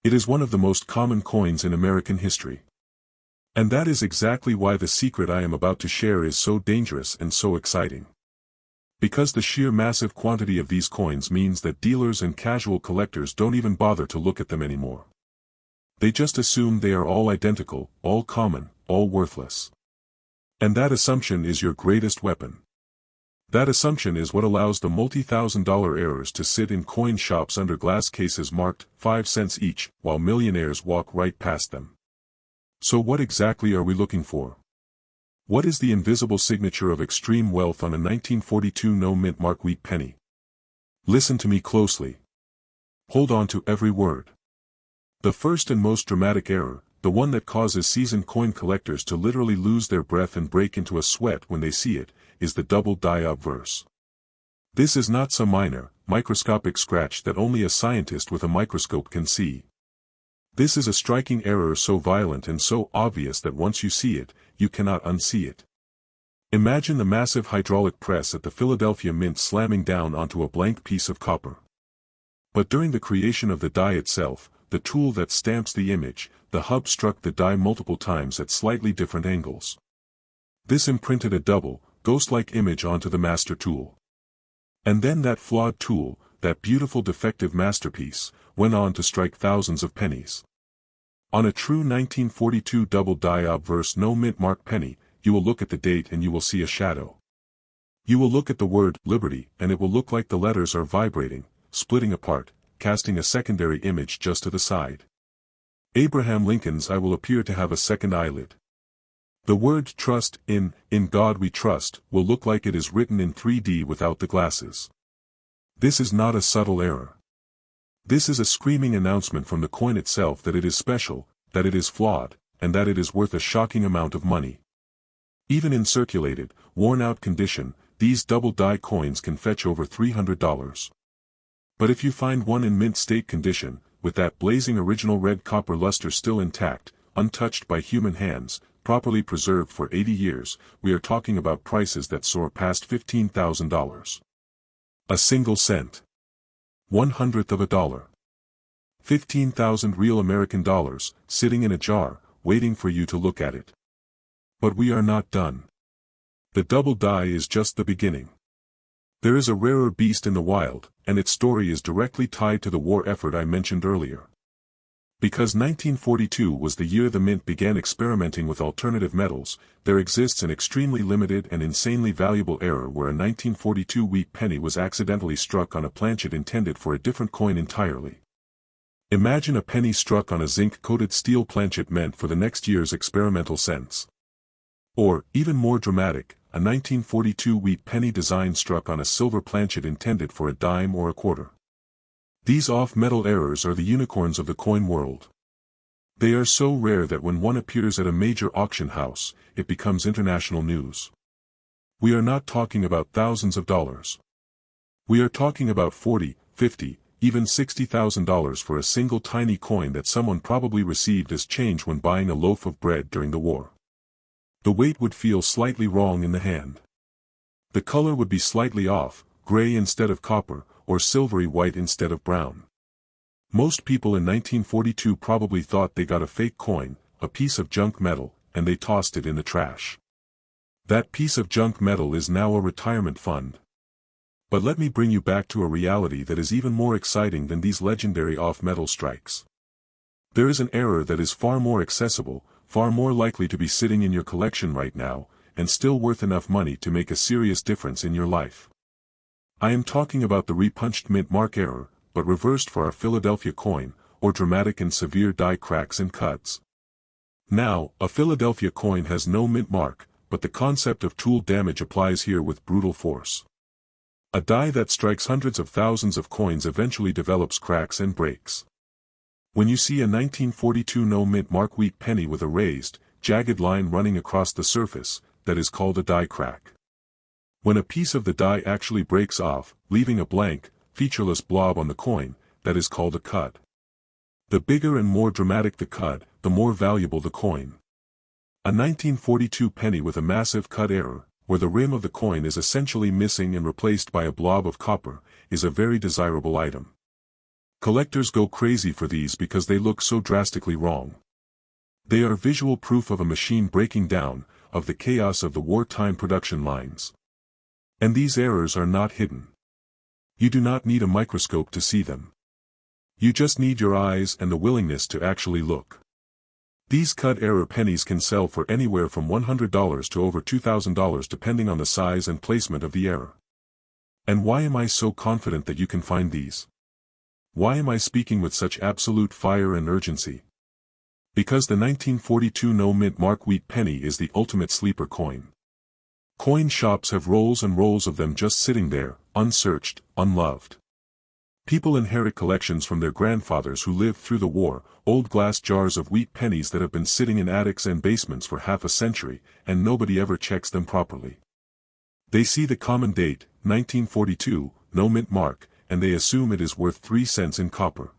It is one of the most common coins in American history. And that is exactly why the secret I am about to share is so dangerous and so exciting. Because the sheer massive quantity of these coins means that dealers and casual collectors don't even bother to look at them anymore. They just assume they are all identical, all common, all worthless. And that assumption is your greatest weapon. That assumption is what allows the multi-thousand-dollar errors to sit in coin shops under glass cases marked 5 cents each, while millionaires walk right past them. So what exactly are we looking for? What is the invisible signature of extreme wealth on a 1942 no-mint mark wheat penny? Listen to me closely. Hold on to every word. The first and most dramatic error, the one that causes seasoned coin collectors to literally lose their breath and break into a sweat when they see it, is the double die obverse. This is not some minor, microscopic scratch that only a scientist with a microscope can see. This is a striking error so violent and so obvious that once you see it, you cannot unsee it. Imagine the massive hydraulic press at the Philadelphia Mint slamming down onto a blank piece of copper. But during the creation of the die itself, the tool that stamps the image, the hub struck the die multiple times at slightly different angles. This imprinted a double, ghost-like image onto the master tool. And then that flawed tool, that beautiful defective masterpiece, went on to strike thousands of pennies. On a true 1942 double die obverse no mint mark penny, you will look at the date and you will see a shadow. You will look at the word Liberty and it will look like the letters are vibrating, splitting apart, casting a secondary image just to the side. Abraham Lincoln's I will appear to have a second eyelid. The word trust in God we trust, will look like it is written in 3D without the glasses. This is not a subtle error. This is a screaming announcement from the coin itself that it is special, that it is flawed, and that it is worth a shocking amount of money. Even in circulated, worn-out condition, these double-die coins can fetch over $300. But if you find one in mint state condition, with that blazing original red copper luster still intact, untouched by human hands, properly preserved for 80 years, we are talking about prices that soar past $15,000. A single cent. 1/100th of a dollar. 15,000 real American dollars, sitting in a jar, waiting for you to look at it. But we are not done. The double die is just the beginning. There is a rarer beast in the wild, and its story is directly tied to the war effort I mentioned earlier. Because 1942 was the year the mint began experimenting with alternative metals, there exists an extremely limited and insanely valuable error where a 1942 wheat penny was accidentally struck on a planchet intended for a different coin entirely. Imagine a penny struck on a zinc-coated steel planchet meant for the next year's experimental cents. Or, even more dramatic, a 1942 wheat penny design struck on a silver planchet intended for a dime or a quarter. These off-metal errors are the unicorns of the coin world. They are so rare that when one appears at a major auction house, it becomes international news. We are not talking about thousands of dollars. We are talking about $40, $50, even $60,000 for a single tiny coin that someone probably received as change when buying a loaf of bread during the war. The weight would feel slightly wrong in the hand. The color would be slightly off, gray instead of copper, or silvery white instead of brown. Most people in 1942 probably thought they got a fake coin, a piece of junk metal, and they tossed it in the trash. That piece of junk metal is now a retirement fund. But let me bring you back to a reality that is even more exciting than these legendary off-metal strikes. There is an error that is far more accessible, far more likely to be sitting in your collection right now, and still worth enough money to make a serious difference in your life. I am talking about the repunched mint mark error, but reversed for our Philadelphia coin, or dramatic and severe die cracks and cuts. Now, a Philadelphia coin has no mint mark, but the concept of tool damage applies here with brutal force. A die that strikes hundreds of thousands of coins eventually develops cracks and breaks. When you see a 1942 no mint mark wheat penny with a raised, jagged line running across the surface, that is called a die crack. When a piece of the die actually breaks off, leaving a blank, featureless blob on the coin, that is called a cut. The bigger and more dramatic the cut, the more valuable the coin. A 1942 penny with a massive cut error, where the rim of the coin is essentially missing and replaced by a blob of copper, is a very desirable item. Collectors go crazy for these because they look so drastically wrong. They are visual proof of a machine breaking down, of the chaos of the wartime production lines. And these errors are not hidden. You do not need a microscope to see them. You just need your eyes and the willingness to actually look. These cut error pennies can sell for anywhere from $100 to over $2,000 depending on the size and placement of the error. And why am I so confident that you can find these? Why am I speaking with such absolute fire and urgency? Because the 1942 no mint mark wheat penny is the ultimate sleeper coin. Coin shops have rolls and rolls of them just sitting there, unsearched, unloved. People inherit collections from their grandfathers who lived through the war, old glass jars of wheat pennies that have been sitting in attics and basements for half a century, and nobody ever checks them properly. They see the common date, 1942, no mint mark, and they assume it is worth 3 cents in copper.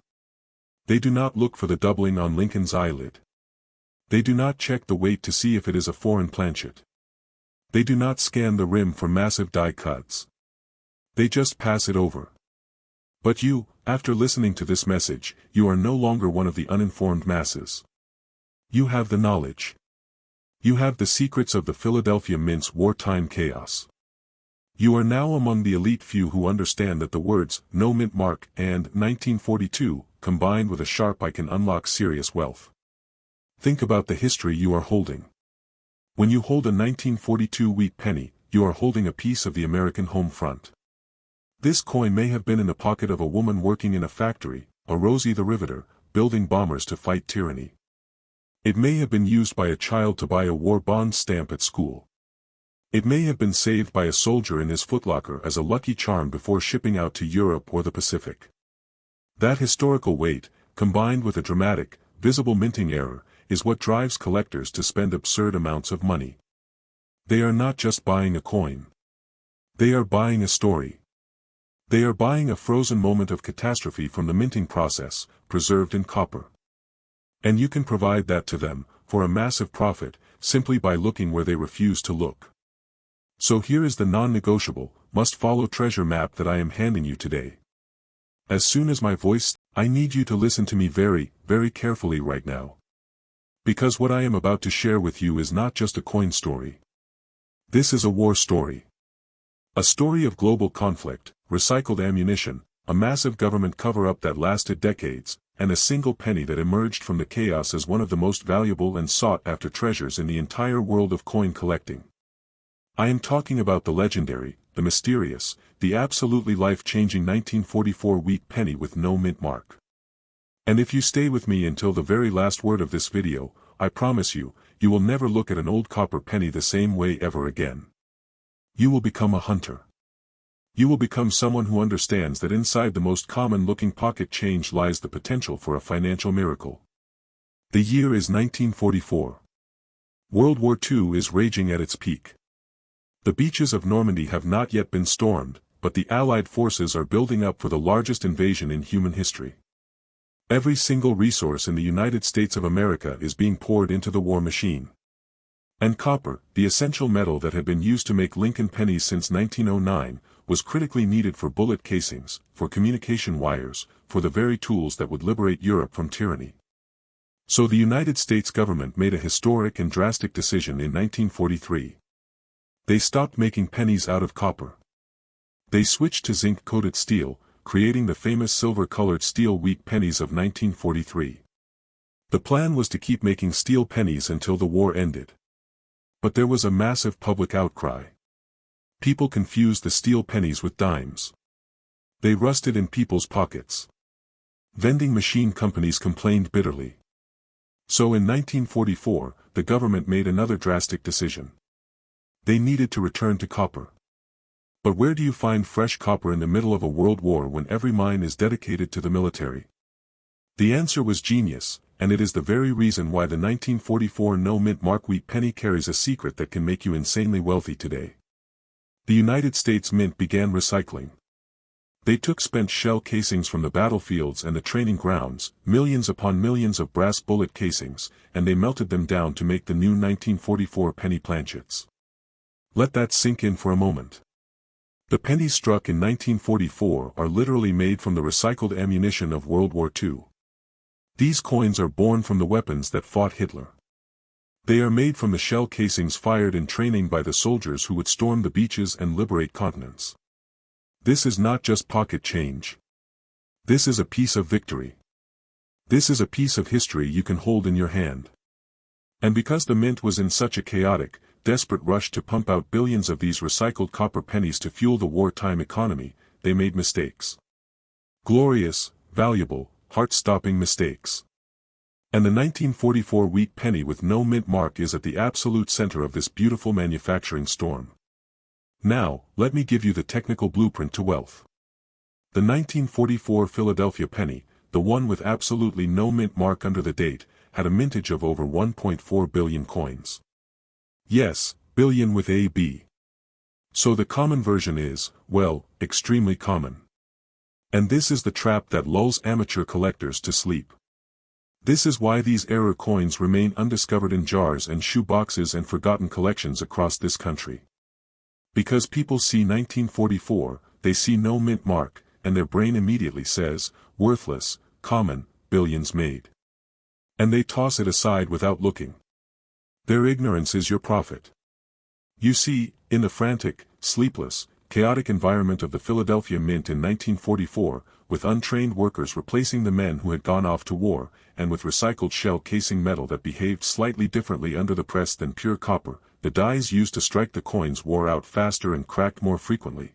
They do not look for the doubling on Lincoln's eyelid. They do not check the weight to see if it is a foreign planchet. They do not scan the rim for massive die cuts. They just pass it over. But you, after listening to this message, you are no longer one of the uninformed masses. You have the knowledge. You have the secrets of the Philadelphia Mint's wartime chaos. You are now among the elite few who understand that the words, no mint mark, and 1942, combined with a sharp eye can unlock serious wealth. Think about the history you are holding. When you hold a 1942 wheat penny, you are holding a piece of the American home front. This coin may have been in the pocket of a woman working in a factory, a Rosie the Riveter, building bombers to fight tyranny. It may have been used by a child to buy a war bond stamp at school. It may have been saved by a soldier in his footlocker as a lucky charm before shipping out to Europe or the Pacific. That historical weight, combined with a dramatic, visible minting error, is what drives collectors to spend absurd amounts of money. They are not just buying a coin. They are buying a story. They are buying a frozen moment of catastrophe from the minting process, preserved in copper. And you can provide that to them, for a massive profit, simply by looking where they refuse to look. So here is the non-negotiable, must-follow treasure map that I am handing you today. As soon as my voice, I need you to listen to me very, very carefully right now. Because what I am about to share with you is not just a coin story. This is a war story. A story of global conflict, recycled ammunition, a massive government cover-up that lasted decades, and a single penny that emerged from the chaos as one of the most valuable and sought-after treasures in the entire world of coin collecting. I am talking about the legendary, the mysterious, the absolutely life-changing 1944 wheat penny with no mint mark. And if you stay with me until the very last word of this video, I promise you, you will never look at an old copper penny the same way ever again. You will become a hunter. You will become someone who understands that inside the most common-looking pocket change lies the potential for a financial miracle. The year is 1944. World War II is raging at its peak. The beaches of Normandy have not yet been stormed, but the Allied forces are building up for the largest invasion in human history. Every single resource in the United States of America is being poured into the war machine. And copper, the essential metal that had been used to make Lincoln pennies since 1909, was critically needed for bullet casings, for communication wires, for the very tools that would liberate Europe from tyranny. So the United States government made a historic and drastic decision in 1943. They stopped making pennies out of copper. They switched to zinc-coated steel, creating the famous silver-colored steel wheat pennies of 1943. The plan was to keep making steel pennies until the war ended. But there was a massive public outcry. People confused the steel pennies with dimes. They rusted in people's pockets. Vending machine companies complained bitterly. So in 1944, the government made another drastic decision. They needed to return to copper. But where do you find fresh copper in the middle of a world war when every mine is dedicated to the military? The answer was genius, and it is the very reason why the 1944 no-mint mark wheat penny carries a secret that can make you insanely wealthy today. The United States Mint began recycling. They took spent shell casings from the battlefields and the training grounds, millions upon millions of brass bullet casings, and they melted them down to make the new 1944 penny planchets. Let that sink in for a moment. The pennies struck in 1944 are literally made from the recycled ammunition of World War II. These coins are born from the weapons that fought Hitler. They are made from the shell casings fired in training by the soldiers who would storm the beaches and liberate continents. This is not just pocket change. This is a piece of victory. This is a piece of history you can hold in your hand. And because the mint was in such a chaotic, desperate rush to pump out billions of these recycled copper pennies to fuel the wartime economy, they made mistakes. Glorious, valuable, heart-stopping mistakes. And the 1944 wheat penny with no mint mark is at the absolute center of this beautiful manufacturing storm. Now, let me give you the technical blueprint to wealth. The 1944 Philadelphia penny, the one with absolutely no mint mark under the date, had a mintage of over 1.4 billion coins. Yes, billion with a B. So the common version is, well, extremely common. And this is the trap that lulls amateur collectors to sleep. This is why these error coins remain undiscovered in jars and shoe boxes and forgotten collections across this country. Because people see 1944, they see no mint mark, and their brain immediately says, worthless, common, billions made. And they toss it aside without looking. Their ignorance is your profit. You see, in the frantic, sleepless, chaotic environment of the Philadelphia Mint in 1944, with untrained workers replacing the men who had gone off to war, and with recycled shell casing metal that behaved slightly differently under the press than pure copper, the dies used to strike the coins wore out faster and cracked more frequently.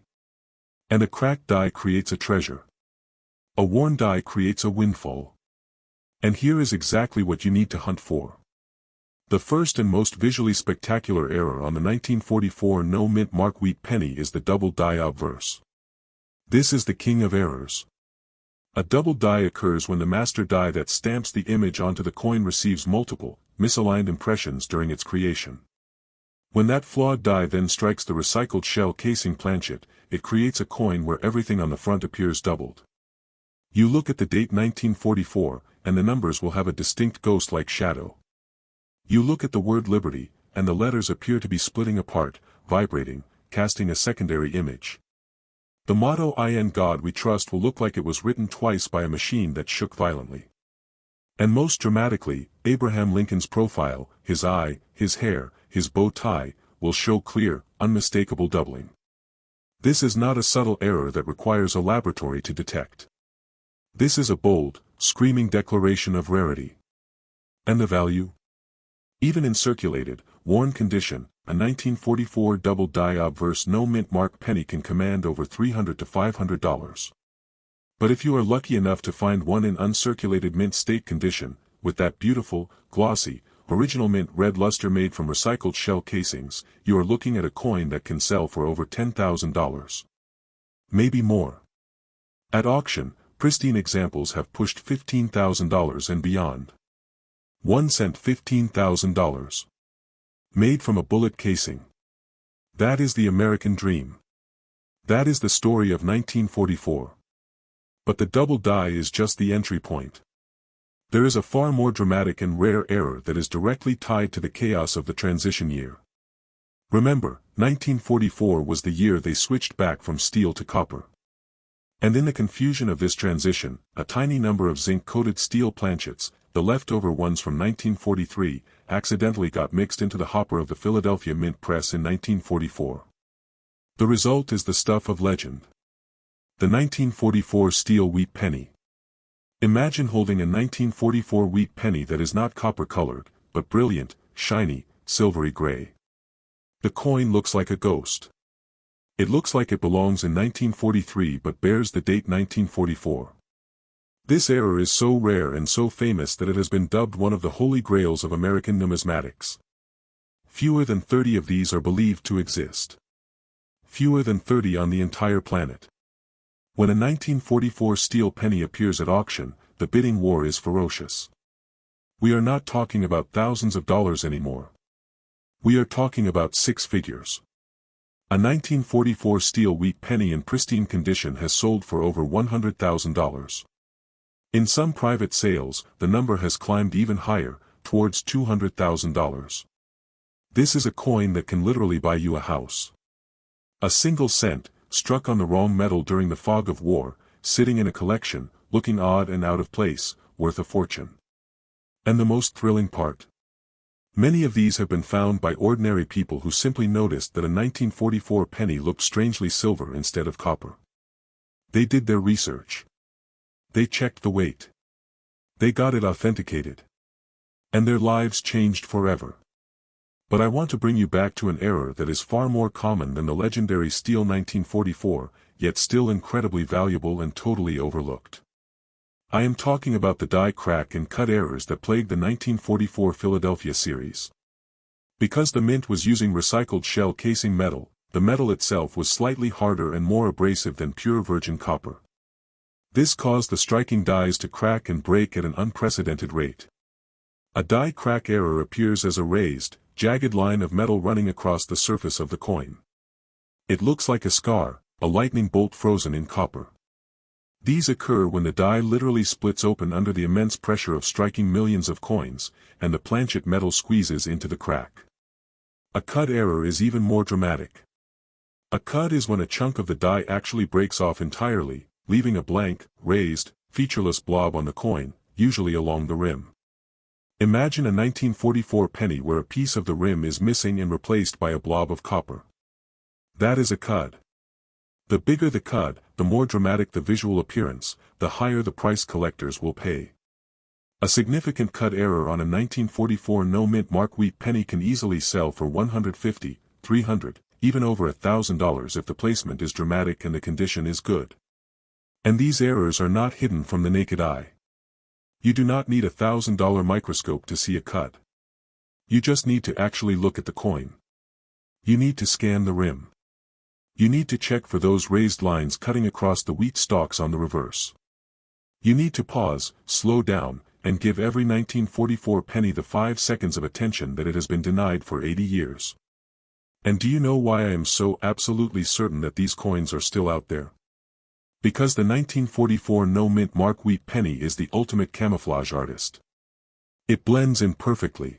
And a cracked die creates a treasure. A worn die creates a windfall. And here is exactly what you need to hunt for. The first and most visually spectacular error on the 1944 no-mint mark wheat penny is the double die obverse. This is the king of errors. A double die occurs when the master die that stamps the image onto the coin receives multiple, misaligned impressions during its creation. When that flawed die then strikes the recycled shell casing planchet, it creates a coin where everything on the front appears doubled. You look at the date 1944, and the numbers will have a distinct ghost-like shadow. You look at the word liberty, and the letters appear to be splitting apart, vibrating, casting a secondary image. The motto "In God We Trust" will look like it was written twice by a machine that shook violently. And most dramatically, Abraham Lincoln's profile, his eye, his hair, his bow tie, will show clear, unmistakable doubling. This is not a subtle error that requires a laboratory to detect. This is a bold, screaming declaration of rarity. And the value? Even in circulated, worn condition, a 1944 double die obverse no-mint mark penny can command over $300 to $500. But if you are lucky enough to find one in uncirculated mint state condition, with that beautiful, glossy, original mint red luster made from recycled shell casings, you are looking at a coin that can sell for over $10,000. Maybe more. At auction, pristine examples have pushed $15,000 and beyond. One cent $15,000. Made from a bullet casing. That is the American dream. That is the story of 1944. But the double die is just the entry point. There is a far more dramatic and rare error that is directly tied to the chaos of the transition year. Remember, 1944 was the year they switched back from steel to copper. And in the confusion of this transition, a tiny number of zinc-coated steel planchets, the leftover ones from 1943, accidentally got mixed into the hopper of the Philadelphia Mint Press in 1944. The result is the stuff of legend. The 1944 steel wheat penny. Imagine holding a 1944 wheat penny that is not copper-colored, but brilliant, shiny, silvery gray. The coin looks like a ghost. It looks like it belongs in 1943 but bears the date 1944. This error is so rare and so famous that it has been dubbed one of the holy grails of American numismatics. Fewer than 30 of these are believed to exist. Fewer than 30 on the entire planet. When a 1944 steel penny appears at auction, the bidding war is ferocious. We are not talking about thousands of dollars anymore. We are talking about six figures. A 1944 steel wheat penny in pristine condition has sold for over $100,000. In some private sales, the number has climbed even higher, towards $200,000. This is a coin that can literally buy you a house. A single cent, struck on the wrong metal during the fog of war, sitting in a collection, looking odd and out of place, worth a fortune. And the most thrilling part? Many of these have been found by ordinary people who simply noticed that a 1944 penny looked strangely silver instead of copper. They did their research. They checked the weight. They got it authenticated. And their lives changed forever. But I want to bring you back to an error that is far more common than the legendary steel 1944, yet still incredibly valuable and totally overlooked. I am talking about the die crack and cut errors that plagued the 1944 Philadelphia series. Because the mint was using recycled shell casing metal, the metal itself was slightly harder and more abrasive than pure virgin copper. This caused the striking dies to crack and break at an unprecedented rate. A die crack error appears as a raised, jagged line of metal running across the surface of the coin. It looks like a scar, a lightning bolt frozen in copper. These occur when the die literally splits open under the immense pressure of striking millions of coins, and the planchet metal squeezes into the crack. A cut error is even more dramatic. A cut is when a chunk of the die actually breaks off entirely, leaving a blank, raised, featureless blob on the coin, usually along the rim. Imagine a 1944 penny where a piece of the rim is missing and replaced by a blob of copper. That is a cud. The bigger the cud, the more dramatic the visual appearance, the higher the price collectors will pay. A significant cut error on a 1944 no-mint mark wheat penny can easily sell for $150, $300, even over $1,000 if the placement is dramatic and the condition is good. And these errors are not hidden from the naked eye. You do not need $1,000 microscope to see a cut. You just need to actually look at the coin. You need to scan the rim. You need to check for those raised lines cutting across the wheat stalks on the reverse. You need to pause, slow down, and give every 1944 penny the 5 seconds of attention that it has been denied for 80 years. And do you know why I am so absolutely certain that these coins are still out there? Because the 1944 no-mint mark wheat penny is the ultimate camouflage artist. It blends in perfectly.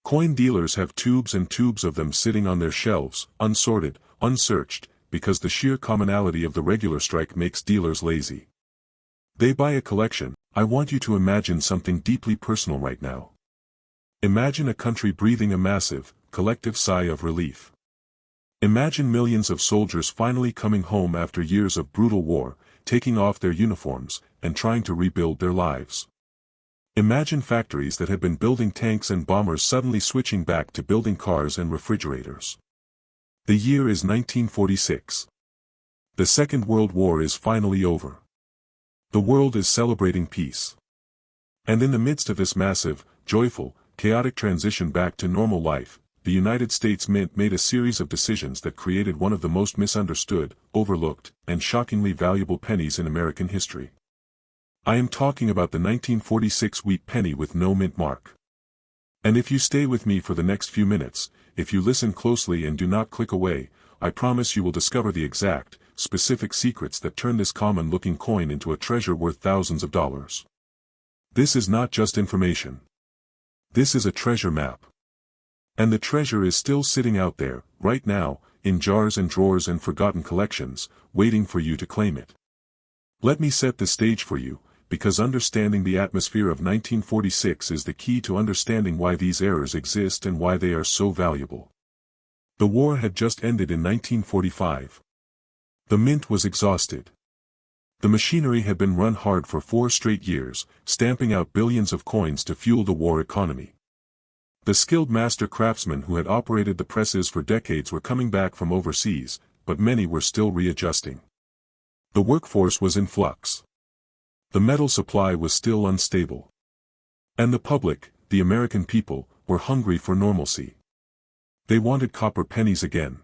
Coin dealers have tubes and tubes of them sitting on their shelves, unsorted, unsearched, because the sheer commonality of the regular strike makes dealers lazy. They buy a collection. I want you to imagine something deeply personal right now. Imagine a country breathing a massive, collective sigh of relief. Imagine millions of soldiers finally coming home after years of brutal war, taking off their uniforms, and trying to rebuild their lives. Imagine factories that had been building tanks and bombers suddenly switching back to building cars and refrigerators. The year is 1946. The Second World War is finally over. The world is celebrating peace. And in the midst of this massive, joyful, chaotic transition back to normal life, the United States Mint made a series of decisions that created one of the most misunderstood, overlooked, and shockingly valuable pennies in American history. I am talking about the 1946 wheat penny with no mint mark. And if you stay with me for the next few minutes, if you listen closely and do not click away, I promise you will discover the exact, specific secrets that turn this common-looking coin into a treasure worth thousands of dollars. This is not just information. This is a treasure map. And the treasure is still sitting out there, right now, in jars and drawers and forgotten collections, waiting for you to claim it. Let me set the stage for you, because understanding the atmosphere of 1946 is the key to understanding why these errors exist and why they are so valuable. The war had just ended in 1945. The mint was exhausted. The machinery had been run hard for 4 straight years, stamping out billions of coins to fuel the war economy. The skilled master craftsmen who had operated the presses for decades were coming back from overseas, but many were still readjusting. The workforce was in flux. The metal supply was still unstable. And the public, the American people, were hungry for normalcy. They wanted copper pennies again.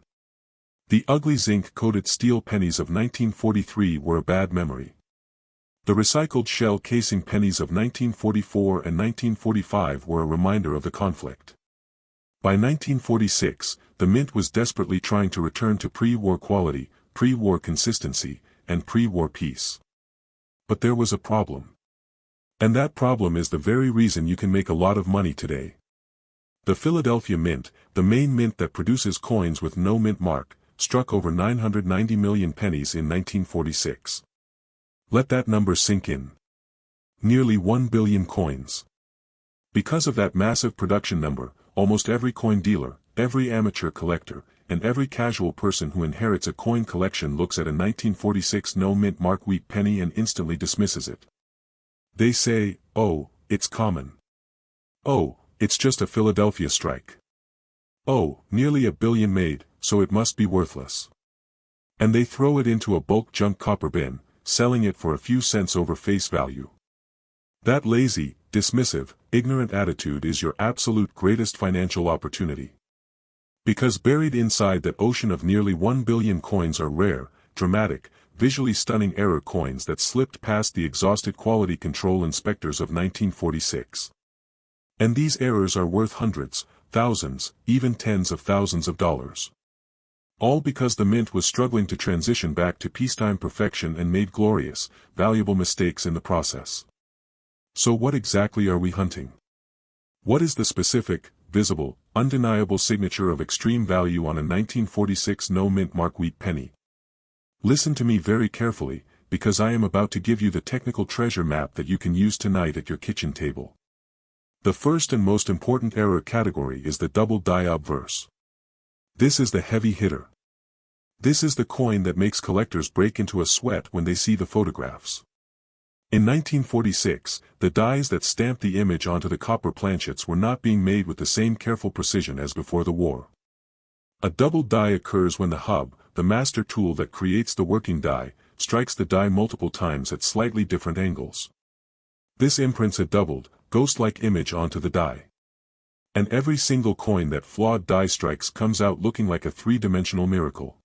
The ugly zinc-coated steel pennies of 1943 were a bad memory. The recycled shell casing pennies of 1944 and 1945 were a reminder of the conflict. By 1946, the mint was desperately trying to return to pre-war quality, pre-war consistency, and pre-war peace. But there was a problem. And that problem is the very reason you can make a lot of money today. The Philadelphia Mint, the main mint that produces coins with no mint mark, struck over 990 million pennies in 1946. Let that number sink in. Nearly 1 billion coins. Because of that massive production number, almost every coin dealer, every amateur collector, and every casual person who inherits a coin collection looks at a 1946 no-mint mark wheat penny and instantly dismisses it. They say, "Oh, it's common. Oh, it's just a Philadelphia strike. Oh, nearly 1 billion made, so it must be worthless." And they throw it into a bulk junk copper bin, selling it for a few cents over face value. That lazy, dismissive, ignorant attitude is your absolute greatest financial opportunity. Because buried inside that ocean of nearly 1 billion coins are rare, dramatic, visually stunning error coins that slipped past the exhausted quality control inspectors of 1946. And these errors are worth hundreds, thousands, even tens of thousands of dollars. All because the mint was struggling to transition back to peacetime perfection and made glorious, valuable mistakes in the process. So what exactly are we hunting? What is the specific, visible, undeniable signature of extreme value on a 1946 no-mint mark wheat penny? Listen to me very carefully, because I am about to give you the technical treasure map that you can use tonight at your kitchen table. The first and most important error category is the double die obverse. This is the heavy hitter. This is the coin that makes collectors break into a sweat when they see the photographs. In 1946, the dies that stamped the image onto the copper planchets were not being made with the same careful precision as before the war. A double die occurs when the hub, the master tool that creates the working die, strikes the die multiple times at slightly different angles. This imprints a doubled, ghost-like image onto the die. And every single coin that flawed die strikes comes out looking like a three-dimensional miracle.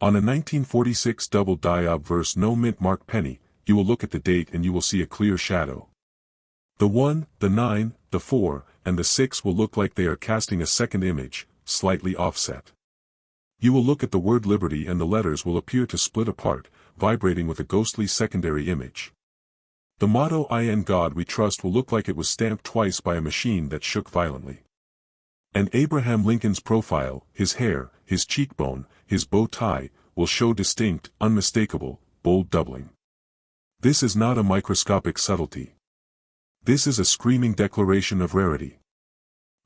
On a 1946 double die obverse no mint mark penny, you will look at the date and you will see a clear shadow. The 1, the 9, the 4, and the 6 will look like they are casting a second image, slightly offset. You will look at the word liberty and the letters will appear to split apart, vibrating with a ghostly secondary image. The motto "In God We Trust" will look like it was stamped twice by a machine that shook violently. And Abraham Lincoln's profile, his hair, his cheekbone, his bow tie, will show distinct, unmistakable, bold doubling. This is not a microscopic subtlety. This is a screaming declaration of rarity.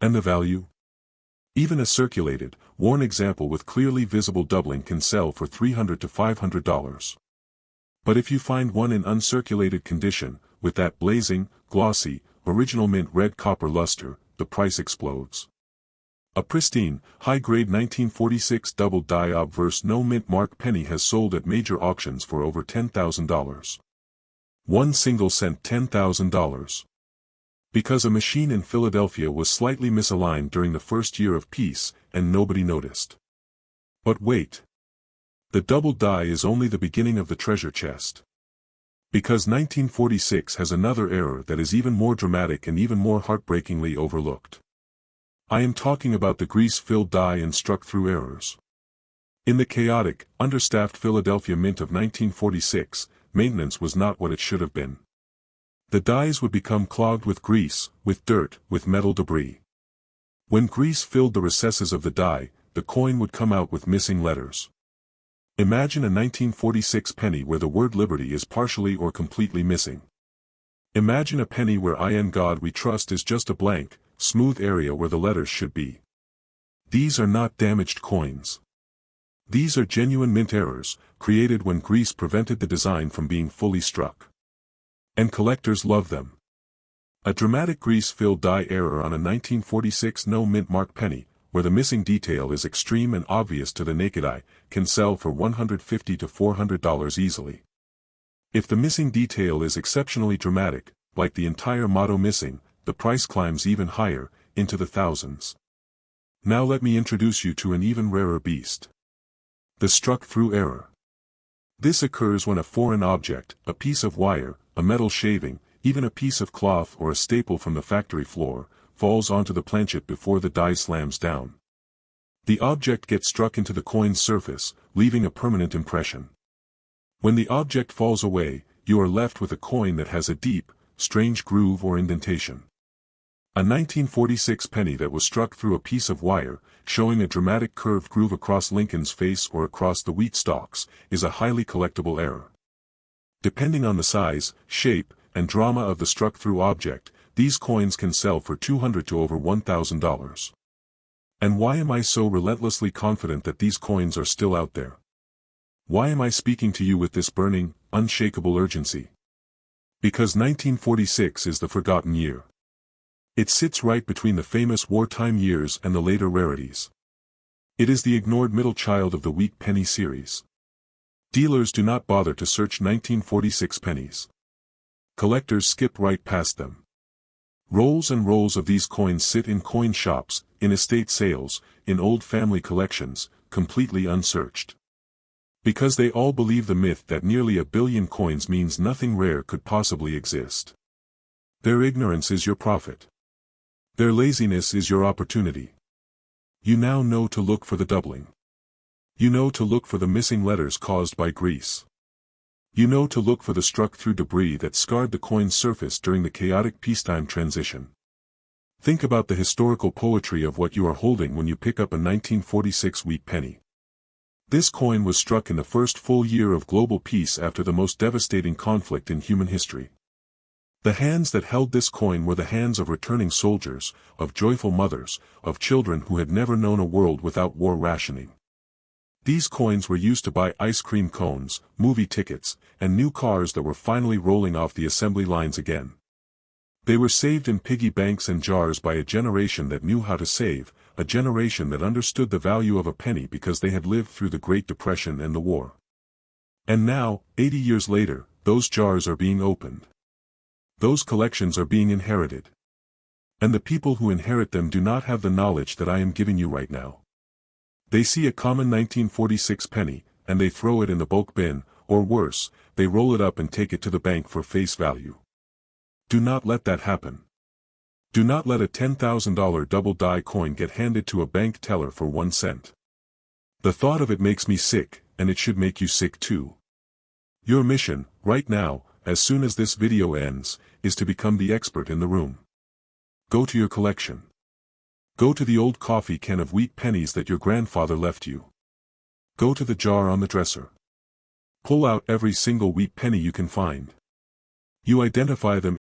And the value? Even a circulated, worn example with clearly visible doubling can sell for $300 to $500. But if you find one in uncirculated condition, with that blazing, glossy, original mint red copper luster, the price explodes. A pristine, high-grade 1946 double die obverse no mint mark penny has sold at major auctions for over $10,000. One single cent $10,000. Because a machine in Philadelphia was slightly misaligned during the first year of peace, and nobody noticed. But wait. The double die is only the beginning of the treasure chest. Because 1946 has another error that is even more dramatic and even more heartbreakingly overlooked. I am talking about the grease-filled die and struck-through errors. In the chaotic, understaffed Philadelphia Mint of 1946, maintenance was not what it should have been. The dies would become clogged with grease, with dirt, with metal debris. When grease filled the recesses of the die, the coin would come out with missing letters. Imagine a 1946 penny where the word liberty is partially or completely missing. Imagine a penny where "In God We Trust" is just a blank, smooth area where the letters should be. These are not damaged coins. These are genuine mint errors, created when grease prevented the design from being fully struck. And collectors love them. A dramatic grease-filled die error on a 1946 no mint mark penny, where the missing detail is extreme and obvious to the naked eye, can sell for $150 to $400 easily. If the missing detail is exceptionally dramatic, like the entire motto missing, the price climbs even higher, into the thousands. Now let me introduce you to an even rarer beast. The struck-through error. This occurs when a foreign object, a piece of wire, a metal shaving, even a piece of cloth or a staple from the factory floor, falls onto the planchet before the die slams down. The object gets struck into the coin's surface, leaving a permanent impression. When the object falls away, you are left with a coin that has a deep, strange groove or indentation. A 1946 penny that was struck through a piece of wire, showing a dramatic curved groove across Lincoln's face or across the wheat stalks, is a highly collectible error. Depending on the size, shape, and drama of the struck-through object, these coins can sell for $200 to over $1,000. And why am I so relentlessly confident that these coins are still out there? Why am I speaking to you with this burning, unshakable urgency? Because 1946 is the forgotten year. It sits right between the famous wartime years and the later rarities. It is the ignored middle child of the weak penny series. Dealers do not bother to search 1946 pennies. Collectors skip right past them. Rolls and rolls of these coins sit in coin shops, in estate sales, in old family collections, completely unsearched. Because they all believe the myth that nearly 1 billion coins means nothing rare could possibly exist. Their ignorance is your profit. Their laziness is your opportunity. You now know to look for the doubling. You know to look for the missing letters caused by grease. You know to look for the struck-through debris that scarred the coin's surface during the chaotic peacetime transition. Think about the historical poetry of what you are holding when you pick up a 1946 wheat penny. This coin was struck in the first full year of global peace after the most devastating conflict in human history. The hands that held this coin were the hands of returning soldiers, of joyful mothers, of children who had never known a world without war rationing. These coins were used to buy ice cream cones, movie tickets, and new cars that were finally rolling off the assembly lines again. They were saved in piggy banks and jars by a generation that knew how to save, a generation that understood the value of a penny because they had lived through the Great Depression and the war. And now, 80 years later, those jars are being opened. Those collections are being inherited. And the people who inherit them do not have the knowledge that I am giving you right now. They see a common 1946 penny, and they throw it in the bulk bin, or worse, they roll it up and take it to the bank for face value. Do not let that happen. Do not let a $10,000 double-die coin get handed to a bank teller for 1 cent. The thought of it makes me sick, and it should make you sick too. Your mission, right now, as soon as this video ends, is to become the expert in the room. Go to your collection. Go to the old coffee can of wheat pennies that your grandfather left you. Go to the jar on the dresser. Pull out every single wheat penny you can find. You identify them